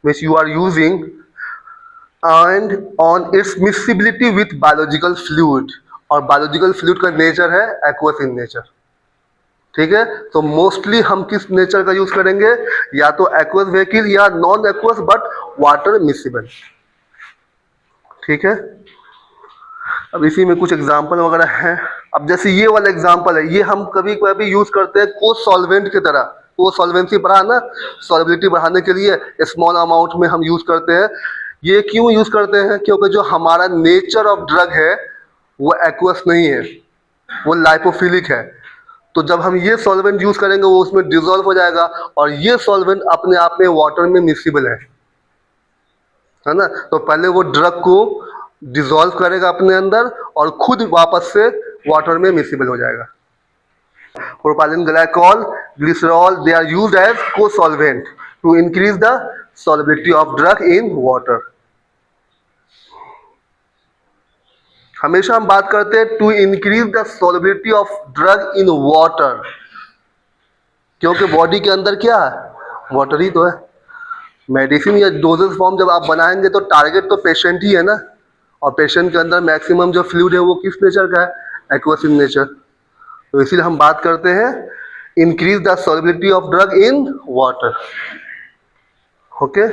which you are using and on its miscibility with biological fluid, और biological fluid का नेचर है aqueous in nature, ठीक है। तो मोस्टली हम किस नेचर का यूज करेंगे, या तो aqueous vehicle या non aqueous but water miscible, ठीक है। अब इसी में कुछ एग्जाम्पल वगैरह हैं। अब जैसे ये वाला एग्जाम्पल है, ये हम कभी कभी यूज करते हैं को सॉल्वेंट की तरह, को सॉल्वेंसी बढ़ाना, सॉल्युबिलिटी बढ़ाने के लिए स्मॉल अमाउंट में हम यूज करते हैं। ये क्यों यूज करते हैं, क्योंकि जो हमारा नेचर ऑफ ड्रग है वो एक्वस नहीं है, वो लाइपोफिलिक है। तो जब हम ये सॉल्वेंट यूज करेंगे वो उसमें डिजोल्व हो जाएगा, और ये सॉल्वेंट अपने आप में वाटर में मिक्सिबल है ना। तो पहले वो ड्रग को डिसॉल्व करेगा अपने अंदर और खुद वापस से वाटर में मिक्सिबल हो जाएगा। Propylene glycol, glycerol, they are used as cosolvent to increase the solubility of drug in water. हमेशा हम बात करते हैं to increase the solubility of drug in water, क्योंकि बॉडी के अंदर क्या है, वाटर ही तो है। मेडिसिन या डोजेस फॉर्म जब आप बनाएंगे तो टारगेट तो पेशेंट ही है ना, और पेशेंट के अंदर मैक्सिमम जो फ्लूइड है वो किस नेचर का है, एक्वस इन नेचर। तो इसीलिए हम बात करते हैं increase the solubility of drug in water, okay.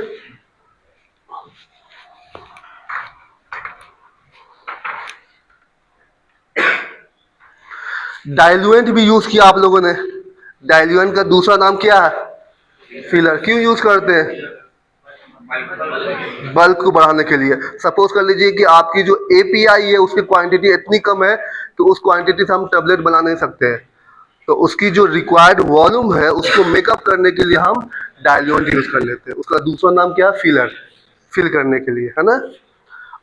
Diluent भी यूज किया आप लोगों ने। डाइल्यूएंट का दूसरा नाम क्या है, फिलर। क्यों यूज करते हैं, बल्क को बढ़ाने के लिए। सपोज कर लीजिए कि आपकी जो एपीआई है उसकी क्वांटिटी इतनी कम है कि उस क्वांटिटी से हम टेबलेट बना नहीं सकते हैं, तो उसकी जो रिक्वायर्ड वॉल्यूम है उसको मेकअप करने के लिए हम डाइल्यूएंट यूज कर लेते हैं। उसका दूसरा नाम क्या है, फिलर, फिल करने के लिए, है ना।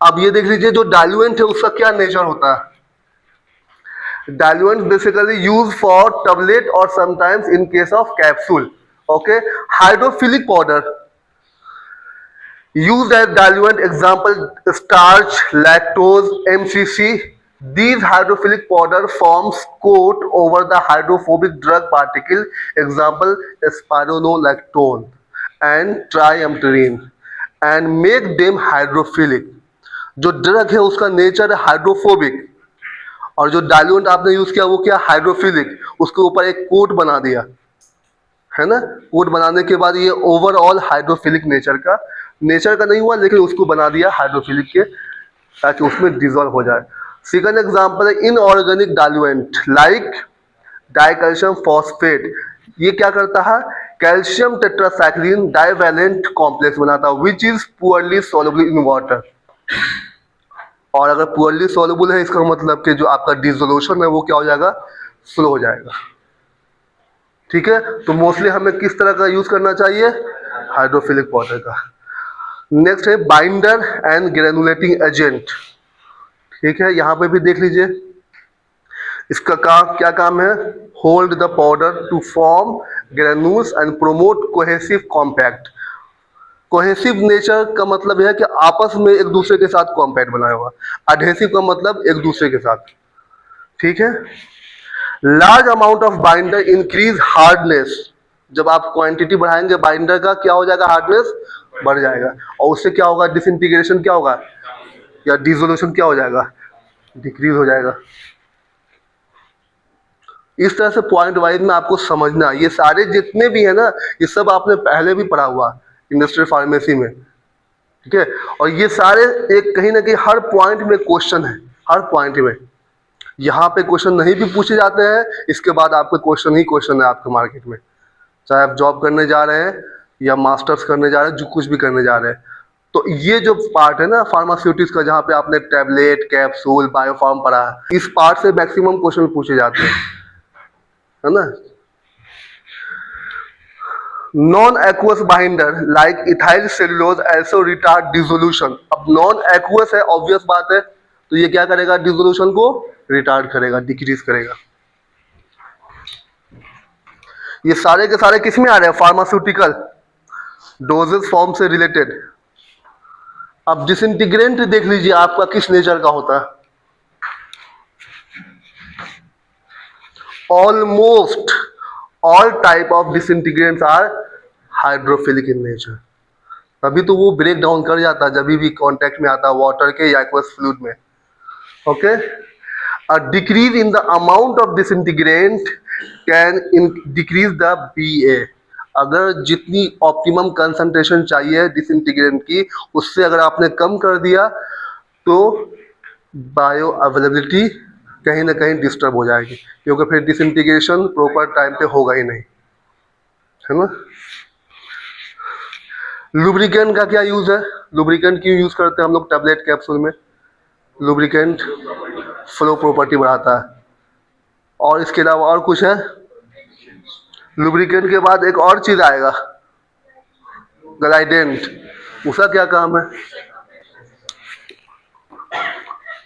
अब ये देख लीजिए जो डाइल्यूएंट है उसका क्या नेचर होता है। Diluent basically use for tablet और sometimes in case of capsule, okay. Hydrophilic powder used as diluent, example starch, lactose, MCC. These hydrophilic powder forms coat over the hydrophobic drug particle, example spironolactone and triamterene, and make them hydrophilic. जो ड्रग है उसका नेचर है हाइड्रोफोबिक, और जो डाइल्यूएंट आपने यूज किया वो क्या, हाइड्रोफिलिक। उसके ऊपर एक कोट बना दिया, है ना। कोट बनाने के बाद ये ओवरऑल हाइड्रोफिलिक नेचर का नहीं हुआ, लेकिन उसको बना दिया हाइड्रोफिलिक के, ताकि उसमें डिजोल्व हो जाए। सेकंड एग्जांपल है inorganic diluent like dicalcium phosphate. ये क्या करता है, कैल्शियम टेट्रासाइक्लिन डाइवैलेंट कॉम्प्लेक्स बनाता है which is poorly soluble in water. और अगर पुअरली सॉल्युबल है, इसका मतलब कि जो आपका डिसोल्यूशन है वो क्या हो जाएगा, स्लो हो जाएगा। ठीक है, तो मोस्टली हमें किस तरह का यूज करना चाहिए, हाइड्रोफिलिक वाटर का। नेक्स्ट है बाइंडर एंड ग्रेनुलेटिंग एजेंट। ठीक है, यहाँ पे भी देख लीजिए इसका क्या काम है, hold the powder to form granules and promote cohesive compact. Cohesive nature का मतलब है कि आपस में एक दूसरे के साथ कॉम्पैक्ट बनाया हुआ, अडहेसिव का मतलब एक दूसरे के साथ। ठीक है, large amount of binder increase hardness. जब आप क्वांटिटी बढ़ाएंगे बाइंडर का, क्या हो जाएगा, हार्डनेस बढ़ जाएगा, और उससे क्या होगा, डिसइंटीग्रेशन क्या होगा, या डिसोल्यूशन क्या हो जाएगा, डिक्रीज हो जाएगा। इस तरह से पॉइंट वाइज में आपको समझना, ये सारे जितने भी है ना, ये सब आपने पहले भी पढ़ा हुआ इंडस्ट्रियल फार्मेसी में। ठीक है, और ये सारे एक कहीं ना कहीं हर पॉइंट में क्वेश्चन है, हर पॉइंट में। यहाँ पे क्वेश्चन नहीं भी पूछे जाते हैं, इसके बाद आपके क्वेश्चन ही क्वेश्चन है आपके मार्केट में, चाहे आप जॉब करने जा रहे हैं या मास्टर्स करने जा रहे हैं, जो कुछ भी करने जा रहे हैं। तो ये जो पार्ट है ना फार्मास्यूटिक्स का, जहाँ पे आपने टैबलेट, कैप्सूल, बायोफार्म पढ़ा है, इस पार्ट से मैक्सिमम क्वेश्चन पूछे जाते हैं, है ना। Non aqueous binder like ethyl cellulose also retard dissolution. अब नॉन एक्वस है, ऑब्वियस बात है, तो ये क्या करेगा, डिसोल्यूशन को रिटार्ड करेगा, डिक्रीज करेगा। ये सारे के सारे किस में आ रहे हैं, फार्मास्यूटिकल डोजेस फॉर्म से रिलेटेड। अब डिसइंटीग्रेंट देख लीजिए आपका किस नेचर का होता है, almost all type of disintegrants are hydrophilic in nature. तभी तो वो ब्रेक डाउन कर जाता है जब भी कांटेक्ट में आता है वाटर के या एक्वस फ्लूइड में। Okay, a decrease in the amount of disintegrant can decrease the BA। अगर जितनी ऑप्टिमम कंसंट्रेशन चाहिए डिसइंटीग्रेंट की, उससे अगर आपने कम कर दिया तो बायो अवेलेबिलिटी कहीं ना कहीं डिस्टर्ब हो जाएगी, क्योंकि फिर डिसइंटीग्रेशन प्रॉपर टाइम पे होगा ही नहीं, है ना। लुब्रिकेंट का क्या यूज है, लुब्रिकेंट क्यों यूज करते हैं हम लोग टैबलेट कैप्सूल में, लुब्रिकेंट फ्लो प्रॉपर्टी बढ़ाता है। और इसके अलावा और कुछ है, लुब्रिकेंट के बाद एक और चीज आएगा ग्लाइडेंट, उसका क्या काम है,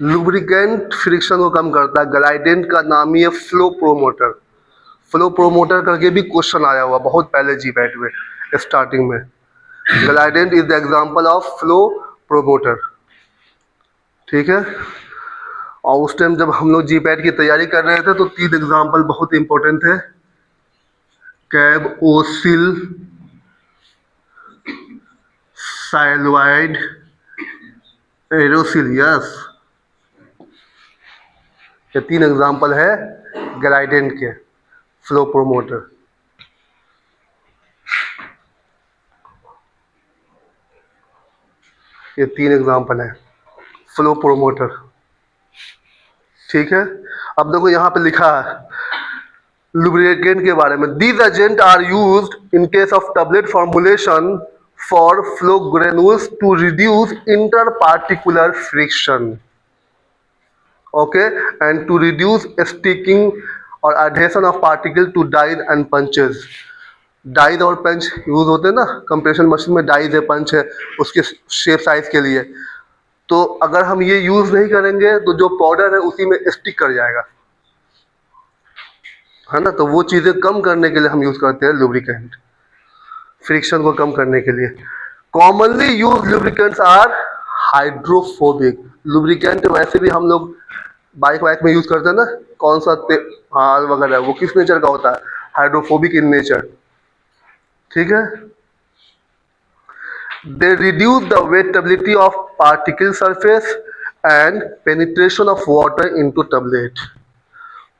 लुब्रिकेंट फ्रिक्शन को कम करता है। ग्लाइडेंट का नाम ही है फ्लो प्रोमोटर। फ्लो प्रोमोटर करके भी क्वेश्चन आया हुआ बहुत पहले जीपैट में स्टार्टिंग में। Glidant is the example of flow promoter. ठीक है, और उस टाइम जब हम लोग जीपैट की तैयारी कर रहे थे तो 3 एग्जांपल बहुत इंपॉर्टेंट थे, कैब ओसिल, साइलवाइड, एरोसिलियस। ये 3 एग्जांपल है ग्लाइडेंट के फ्लो प्रोमोटर। ये 3 एग्जांपल है फ्लो प्रोमोटर। ठीक है, अब देखो यहाँ पे लिखा है लुब्रिकेंट के बारे में, these agent are used in case of tablet formulation for flow granules to reduce inter particular friction, okay, and to reduce sticking और adhesion of particle to dies and punches. Dies और पंच यूज होते हैं ना, कंप्रेशन मशीन में डाइज है, पंच है, उसके शेप साइज के लिए। तो अगर हम ये यूज नहीं करेंगे तो जो पाउडर है उसी में स्टिक कर जाएगा, है ना। तो वो चीजें कम करने के लिए हम यूज करते हैं लुब्रिकेंट, फ्रिक्शन को कम करने के लिए। Commonly use lubricants are hydrophobic. Lubricant वैसे भी हम लोग बाइक वाइक में यूज करते हैं ना, कौन सा हाल वगैरह, वो किस नेचर का होता है, हाइड्रोफोबिक इन नेचर। ठीक है, they reduce the wettability of particle surface and penetration of water into tablet।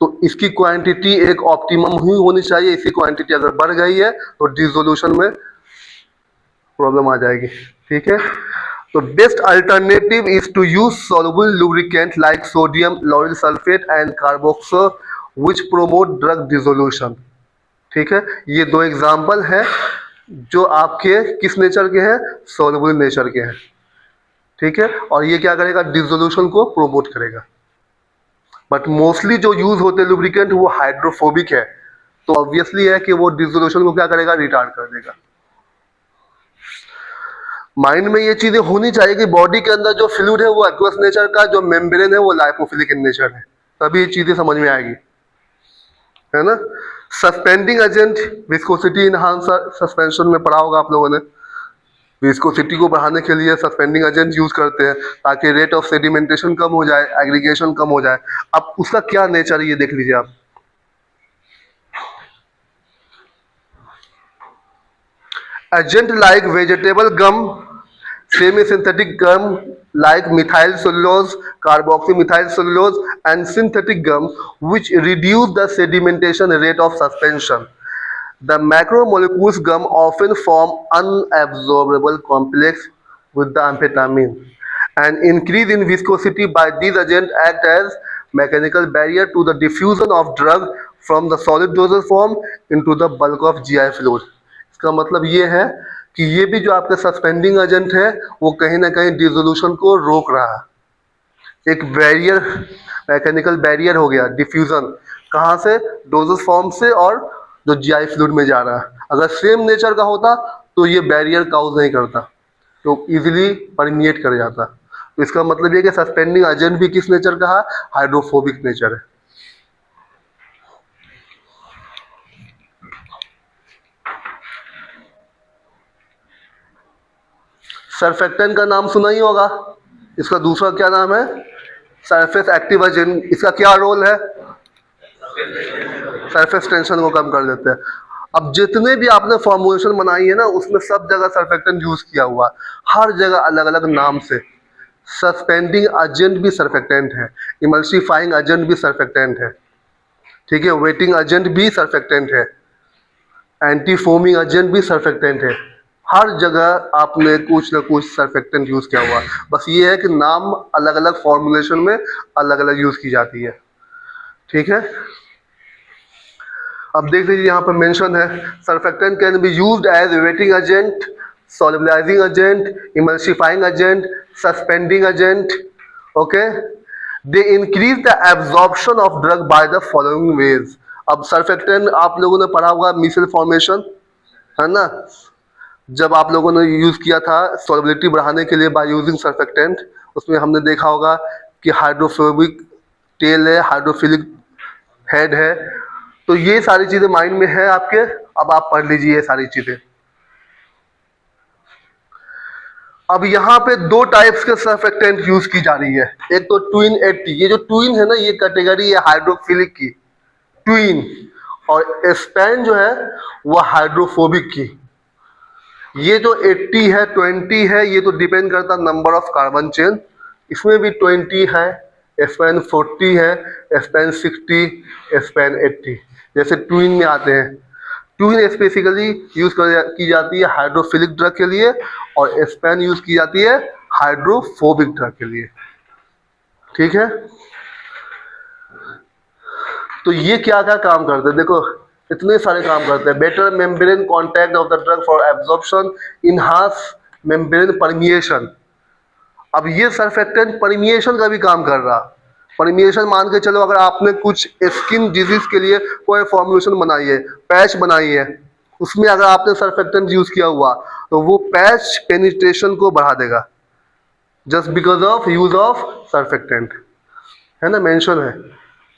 तो इसकी क्वांटिटी एक ऑप्टिमम ही होनी चाहिए। इसकी क्वांटिटी अगर बढ़ गई है तो डिसोल्यूशन में प्रॉब्लम आ जाएगी। ठीक है, तो best alternative is to use soluble lubricant like sodium lauryl sulfate and carbowax which promote drug dissolution. ठीक है, ये दो एग्जाम्पल हैं जो आपके किस नेचर के हैं, सॉल्युबल नेचर के हैं। ठीक है, और ये क्या करेगा, डिसोल्यूशन को प्रोमोट करेगा। बट मोस्टली जो यूज होते हैं लुब्रिकेंट वो हाइड्रोफोबिक है, तो ऑब्वियसली है कि वो डिसोल्यूशन को क्या करेगा, रिटार्ड कर देगा। माइंड में ये चीजें होनी चाहिए कि बॉडी के अंदर जो फ्लूइड है वो एक्वस नेचर का, जो मेम्ब्रेन है वो लाइपोफिलिक इन नेचर है, तभी ये चीजें समझ में आएगी, है ना। सस्पेंडिंग एजेंट, विस्कोसिटी इनहांसर, सस्पेंशन में पढ़ा होगा आप लोगों ने। विस्कोसिटी को बढ़ाने के लिए सस्पेंडिंग एजेंट यूज करते हैं ताकि रेट ऑफ सेडिमेंटेशन कम हो जाए, एग्रीगेशन कम हो जाए। अब उसका क्या नेचर है ये देख लीजिए आप। Agent like vegetable gum, semi synthetic gum like methyl cellulose, carboxymethyl cellulose and synthetic gum which reduce the sedimentation rate of suspension. The macromolecules gum often form unabsorbable complex with the amphetamine and increase in viscosity by these agents act as mechanical barrier to the diffusion of drug from the solid dosage form into the bulk of GI fluid. इसका मतलब ये है कि ये भी जो आपका सस्पेंडिंग एजेंट है वो कहीं ना कहीं डिसोल्यूशन को रोक रहा है। एक बैरियर, मैकेनिकल बैरियर हो गया डिफ्यूजन, कहाँ से, डोजेस फॉर्म से और जो जीआई फ्लूइड में जा रहा है। अगर सेम नेचर का होता तो ये बैरियर काउज नहीं करता, तो इजीली परमिएट कर जाता। तो इसका मतलब ये कि सस्पेंडिंग एजेंट भी किस नेचर का है, हाइड्रोफोबिक नेचर है। सरफेक्टेंट का नाम सुना ही होगा, इसका दूसरा क्या नाम है, सरफेस एक्टिव एजेंट। इसका क्या रोल है, सरफेस टेंशन को कम कर देते हैं। अब जितने भी आपने फॉर्मुलेशन बनाई है ना उसमें सब जगह सरफेक्टेंट यूज किया हुआ, हर जगह अलग अलग नाम से। सस्पेंडिंग एजेंट भी सरफेक्टेंट है, इमल्सिफाइंग एजेंट भी सरफेक्टेंट है, ठीक है, वेटिंग एजेंट भी सरफेक्टेंट है, एंटी फोमिंग एजेंट भी सरफेक्टेंट है। हर जगह आपने कुछ ना कुछ सरफेक्टेंट यूज किया हुआ, बस ये है कि नाम अलग अलग फॉर्मुलेशन में अलग अलग यूज की जाती है। ठीक है, अब देख लीजिए यहाँ पर मेंशन है, surfactant can be used as wetting agent, solubilizing agent, emulsifying agent, suspending agent. Okay, they increase the absorption of drug by the following ways. अब सरफेक्टेंट आप लोगों ने पढ़ा होगा मिसल फॉर्मेशन, है ना। जब आप लोगों ने यूज़ किया था सॉल्युबिलिटी बढ़ाने के लिए बाय यूजिंग सरफेक्टेंट, उसमें हमने देखा होगा कि हाइड्रोफोबिक टेल है, हाइड्रोफिलिक हेड है। तो ये सारी चीज़ें माइंड में है आपके, अब आप पढ़ लीजिए ये सारी चीज़ें। अब यहाँ पे दो टाइप्स के सरफेक्टेंट यूज की जा रही है, एक तो ट्विन 80, ये जो ट्विन है ना ये कैटेगरी है हाइड्रोफिलिक की, ट्विन, और स्पेन जो है वो हाइड्रोफोबिक की। ये जो 80 है 20 है ये तो डिपेंड करता नंबर ऑफ कार्बन चेन, इसमें भी 20 है, स्पेन 40 है, स्पेन 60, स्पेन 80, जैसे ट्विन में आते हैं। ट्विन स्पेसिफिकली यूज की जाती है हाइड्रोफिलिक ड्रग के लिए और स्पेन यूज की जाती है हाइड्रोफोबिक ड्रग के लिए। ठीक है, तो ये क्या क्या काम करते हैं, देखो इतने सारे काम करते हैं। Better membrane contact of the drug for absorption, enhance membrane permeation. अब ये सरफेक्टेंट परमिएशन का भी काम कर रहा। परमिएशन मान के चलो, अगर आपने कुछ स्किन डिजीज के लिए कोई फॉर्मुलेशन बनाई है, पैच बनाई है, उसमें अगर आपने सरफेक्टेंट यूज किया हुआ तो वो पैच पेनिट्रेशन को बढ़ा देगा, just because of use of surfactant, है ना, मेंशन है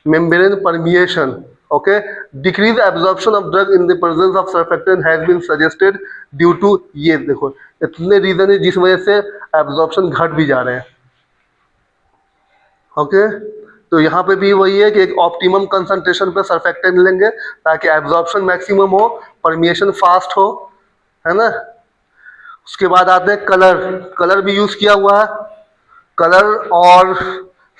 membrane permeation. Okay, decrease absorption of drug in the presence of surfactant has been suggested due to, ये देखो इतने रीजन है जिस वजह से एब्जॉर्प्शन घट भी जा रहे हैं। ओके, तो यहाँ पे भी वही है कि एक ऑप्टिमम कंसंट्रेशन पे सरफेक्टेंट लेंगे ताकि एब्जॉर्प्शन मैक्सिमम हो, परमिएशन फास्ट हो, है ना। उसके बाद आते हैं कलर, कलर भी यूज किया हुआ है। कलर और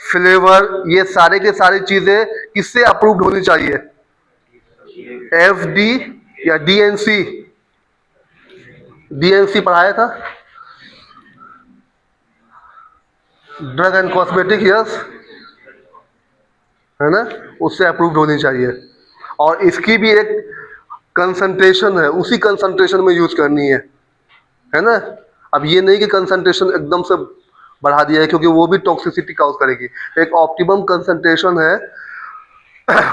फ्लेवर, ये सारे के सारी चीजें किससे अप्रूव्ड होनी चाहिए? एफडी या डीएनसी? डीएनसी पढ़ाया था, ड्रग एंड कॉस्मेटिक, यस, है ना, उससे अप्रूव्ड होनी चाहिए। और इसकी भी एक कंसंट्रेशन है, उसी कंसंट्रेशन में यूज करनी है ना। अब ये नहीं कि कंसंट्रेशन एकदम से बढ़ा दिया है, क्योंकि वो भी टॉक्सिसिटी काउज करेगी। एक ऑप्टिमम कंसंट्रेशन है,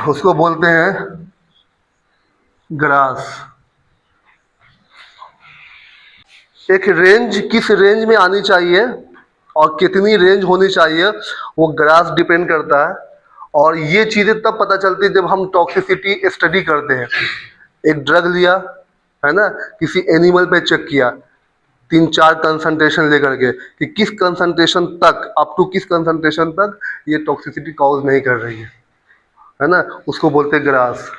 उसको बोलते हैं ग्रास। एक रेंज, किस रेंज में आनी चाहिए और कितनी रेंज होनी चाहिए, वो ग्रास डिपेंड करता है। और ये चीज़ें तब पता चलती है जब हम टॉक्सिसिटी स्टडी करते हैं। एक ड्रग लिया, है ना, किसी एनिमल पे चेक किया, 3-4 कंसंट्रेशन लेकर के, कि किस कंसंट्रेशन तक, अप टू किस कंसंट्रेशन तक ये टॉक्सिसिटी कॉज नहीं कर रही है ना, उसको बोलते हैं ग्रास।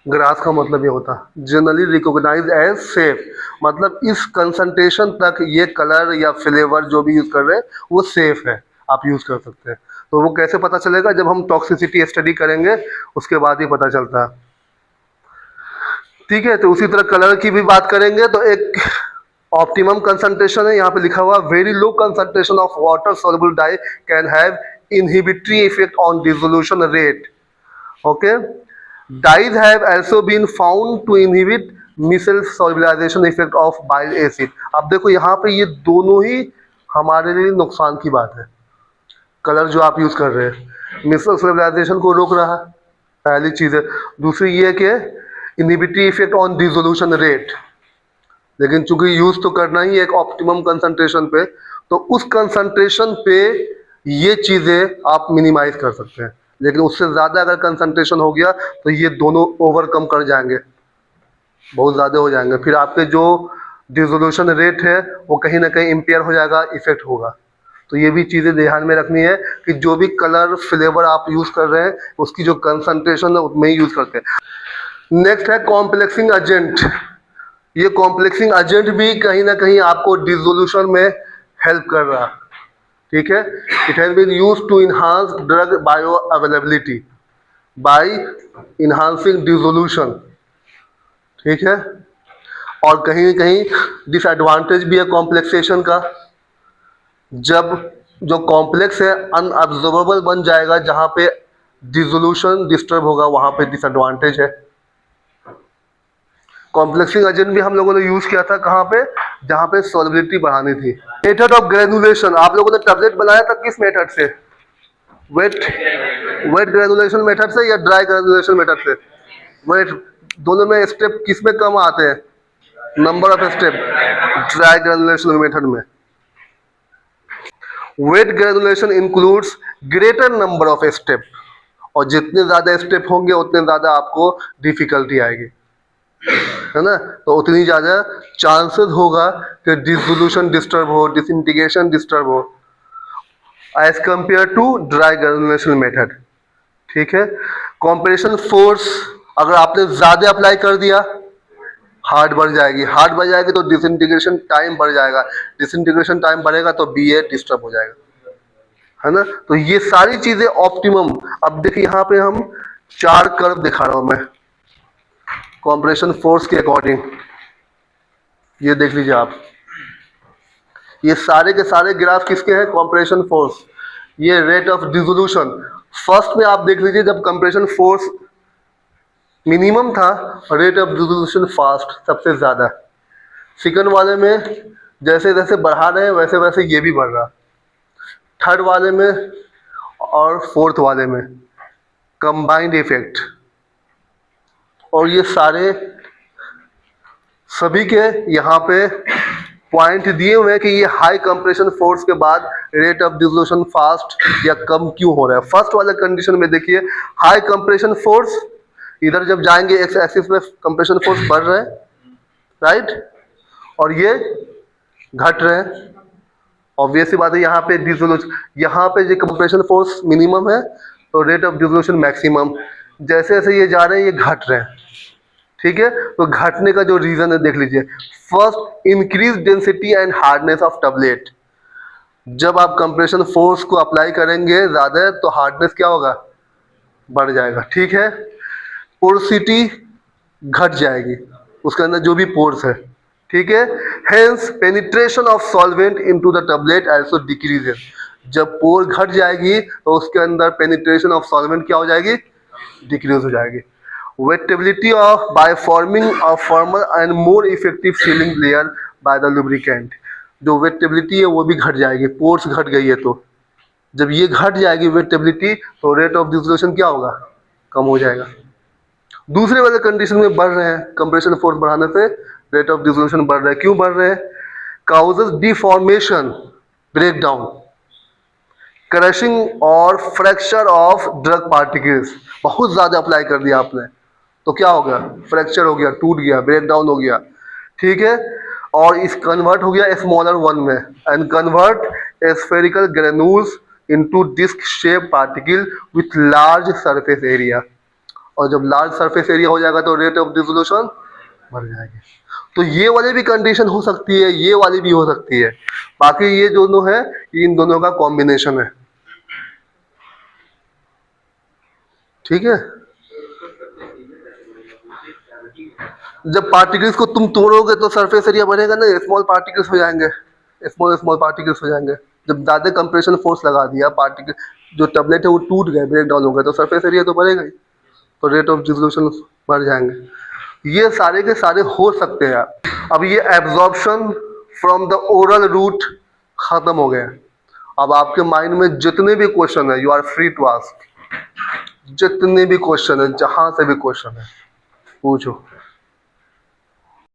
ग्रास का मतलब ये होता है जनरली रिकॉग्नाइज एज सेफ, मतलब इस कंसंट्रेशन तक ये कलर या फ्लेवर जो भी यूज कर रहे हैं वो सेफ है, आप यूज कर सकते हैं। तो वो कैसे पता चलेगा? जब हम टॉक्सिसिटी स्टडी करेंगे उसके बाद ही पता चलता है। ठीक है, तो उसी तरह कलर की भी बात करेंगे तो एक ऑप्टिमम कंसंट्रेशन है, यहाँ पे लिखा हुआ very low concentration of water soluble dye can have inhibitory effect on dissolution rate. Okay, dyes have also been found to inhibit miscel solubilization effect of bile acid। अब देखो यहाँ पे ये दोनों ही हमारे लिए नुकसान की बात है। कलर जो आप यूज कर रहे हैं मिसल सोलिबलाइजेशन को रोक रहा है, पहली चीज है। दूसरी ये है कि inhibitory effect on dissolution rate, लेकिन चूंकि यूज तो करना ही एक ऑप्टिमम कंसंट्रेशन पे, तो उस कंसंट्रेशन पे ये चीजें आप मिनिमाइज कर सकते हैं। लेकिन उससे ज़्यादा अगर कंसंट्रेशन हो गया तो ये दोनों ओवरकम कर जाएंगे, बहुत ज़्यादा हो जाएंगे, फिर आपके जो डिसोल्यूशन रेट है वो कहीं ना कहीं इम्पेयर हो जाएगा, इफेक्ट होगा। तो ये भी चीज़ें ध्यान में रखनी है कि जो भी कलर फ्लेवर आप यूज़ कर रहे हैं उसकी जो कंसंट्रेशन है उसमें ही यूज़ करते हैं। नेक्स्ट है कॉम्प्लेक्सिंग एजेंट। ये कॉम्प्लेक्सिंग एजेंट भी कहीं ना कहीं आपको डिसोल्यूशन में हेल्प कर रहा है। ठीक है, it has been used to enhance drug bioavailability by enhancing dissolution. ठीक है, और कहीं कहीं डिसएडवांटेज भी है कॉम्प्लेक्सेशन का। जब जो कॉम्प्लेक्स है अनअब्जॉर्बेबल बन जाएगा, जहां पे डिसोल्यूशन डिस्टर्ब होगा वहां पे डिसएडवांटेज है। कॉम्प्लेक्सिंग एजेंट भी हम लोगों ने यूज किया था कहाँ पे? जहां पे सॉल्युबिलिटी बढ़ानी थी। मेथड ऑफ ग्रेनुलेशन, आप लोगों ने टैबलेट बनाया था किस मेथड से? वेट वेट ग्रेनुलेशन मेथड से या ड्राई ग्रेनुलेशन मेथड से? वेट, दोनों में स्टेप किस में कम आते हैं? Number of step dry granulation method में। Wet granulation includes greater number of step, और जितने ज्यादा स्टेप होंगे उतने ज्यादा आपको डिफिकल्टी आएगी, है ना। तो उतनी ज़्यादा चांसेस होगा कि डिसोल्यूशन डिस्टर्ब हो, डिसइंटीग्रेशन डिस्टर्ब हो, as compare to dry granulation method. ठीक है, कॉम्प्रेशन फोर्स अगर आपने ज़्यादा अप्लाई कर दिया हार्ड बढ़ जाएगी, हार्ड बढ़ जाएगी तो डिसइंटीग्रेशन टाइम बढ़ जाएगा, डिसइंटीग्रेशन टाइम बढ़ेगा तो बीए डिस्टर्ब हो जाएगा, है ना। तो ये सारी चीज़ें ऑप्टिमम। अब देखिए यहाँ पे हम 4 कर्व दिखा रहा हूँ मैं कॉम्प्रेशन फोर्स के अकॉर्डिंग, ये देख लीजिए आप। ये सारे के सारे ग्राफ किसके हैं? Compression force. ये रेट ऑफ डिसोल्यूशन, फर्स्ट में आप देख लीजिए जब कंप्रेशन फोर्स मिनिमम था, रेट ऑफ डिसोल्यूशन फास्ट सबसे ज़्यादा। सेकंड वाले में जैसे जैसे बढ़ा रहे हैं वैसे वैसे ये भी बढ़ रहा। थर्ड वाले में और फोर्थ वाले में कंबाइंड इफेक्ट। और ये सारे सभी के यहाँ पे पॉइंट दिए हुए हैं कि ये हाई कंप्रेशन फोर्स के बाद रेट ऑफ डिसोल्यूशन फास्ट या कम क्यों हो रहा है। फर्स्ट वाले कंडीशन में देखिए हाई कंप्रेशन फोर्स, इधर जब जाएंगे एक्स एक्सिस में कंप्रेशन फोर्स बढ़ रहे हैं, राइट, और ये घट रहे हैं। ऑब्वियस सी बात है, यहाँ पे डिसोल्यूशन, यहाँ पे जो कंप्रेशन फोर्स मिनिमम है तो रेट ऑफ डिसोल्यूशन मैक्सिमम। जैसे जैसे ये जा रहे हैं ये घट रहे हैं। ठीक है, तो घटने का जो रीजन है देख लीजिए। First, increase density and hardness of tablet. जब आप कंप्रेशन फोर्स को अप्लाई करेंगे ज़्यादा तो हार्डनेस क्या होगा, बढ़ जाएगा, ठीक है। पोरोसिटी घट जाएगी, उसके अंदर जो भी पोर्स है, ठीक है। Hence penetration of solvent into the tablet also decreases. जब पोर घट जाएगी तो उसके अंदर पेनिट्रेशन ऑफ सॉल्वेंट क्या हो जाएगी, डिक्रीज हो जाएगी। Wettability of by forming a firmer and more effective sealing layer by the lubricant. जो वेटेबिलिटी है वो भी घट जाएगी, पोर्स घट गई है तो जब ये घट जाएगी वेटेबिलिटी तो रेट ऑफ डिसोल्यूशन क्या होगा, कम हो जाएगा। दूसरे वाले कंडीशन में बढ़ रहे हैं, कंप्रेशन फोर्स बढ़ाने से रेट ऑफ डिसोल्यूशन बढ़ रहा है। क्यों बढ़ रहे हैं, causes deformation, break down, crushing और फ्रैक्चर ऑफ ड्रग पार्टिकल्स। बहुत ज्यादा अप्लाई कर दिया आपने तो क्या हो गया, फ्रैक्चर हो गया, टूट गया, ब्रेक डाउन हो गया, ठीक है। और इस कन्वर्ट हो गया स्मॉलर वन में and convert spherical granules into disc shape particle with large surface area. और जब लार्ज सरफेस एरिया हो जाएगा तो रेट ऑफ डिसोल्यूशन बढ़ जाएगी। तो ये वाली भी कंडीशन हो सकती है, ये वाली भी हो सकती है। बाकी ये दोनों है, इन दोनों का कॉम्बिनेशन है, ठीक है। जब पार्टिकल्स को तुम तोड़ोगे तो सरफेस एरिया बढ़ेगा ना, स्मॉल पार्टिकल्स हो जाएंगे, स्मॉल स्मॉल पार्टिकल्स हो जाएंगे। जब ज़्यादा कंप्रेशन फोर्स लगा दिया, पार्टिकल जो टैबलेट है वो टूट गए, ब्रेक डाउन हो गए, तो सरफेस एरिया तो बढ़ेगा ही, तो रेट ऑफ डिसोल्यूशन बढ़ जाएंगे। ये सारे के सारे हो सकते हैं। अब ये absorption from the oral route खत्म हो गया। अब आपके माइंड में जितने भी क्वेश्चन है, you are free to ask, जितने भी क्वेश्चन है, जहां से भी क्वेश्चन है पूछो।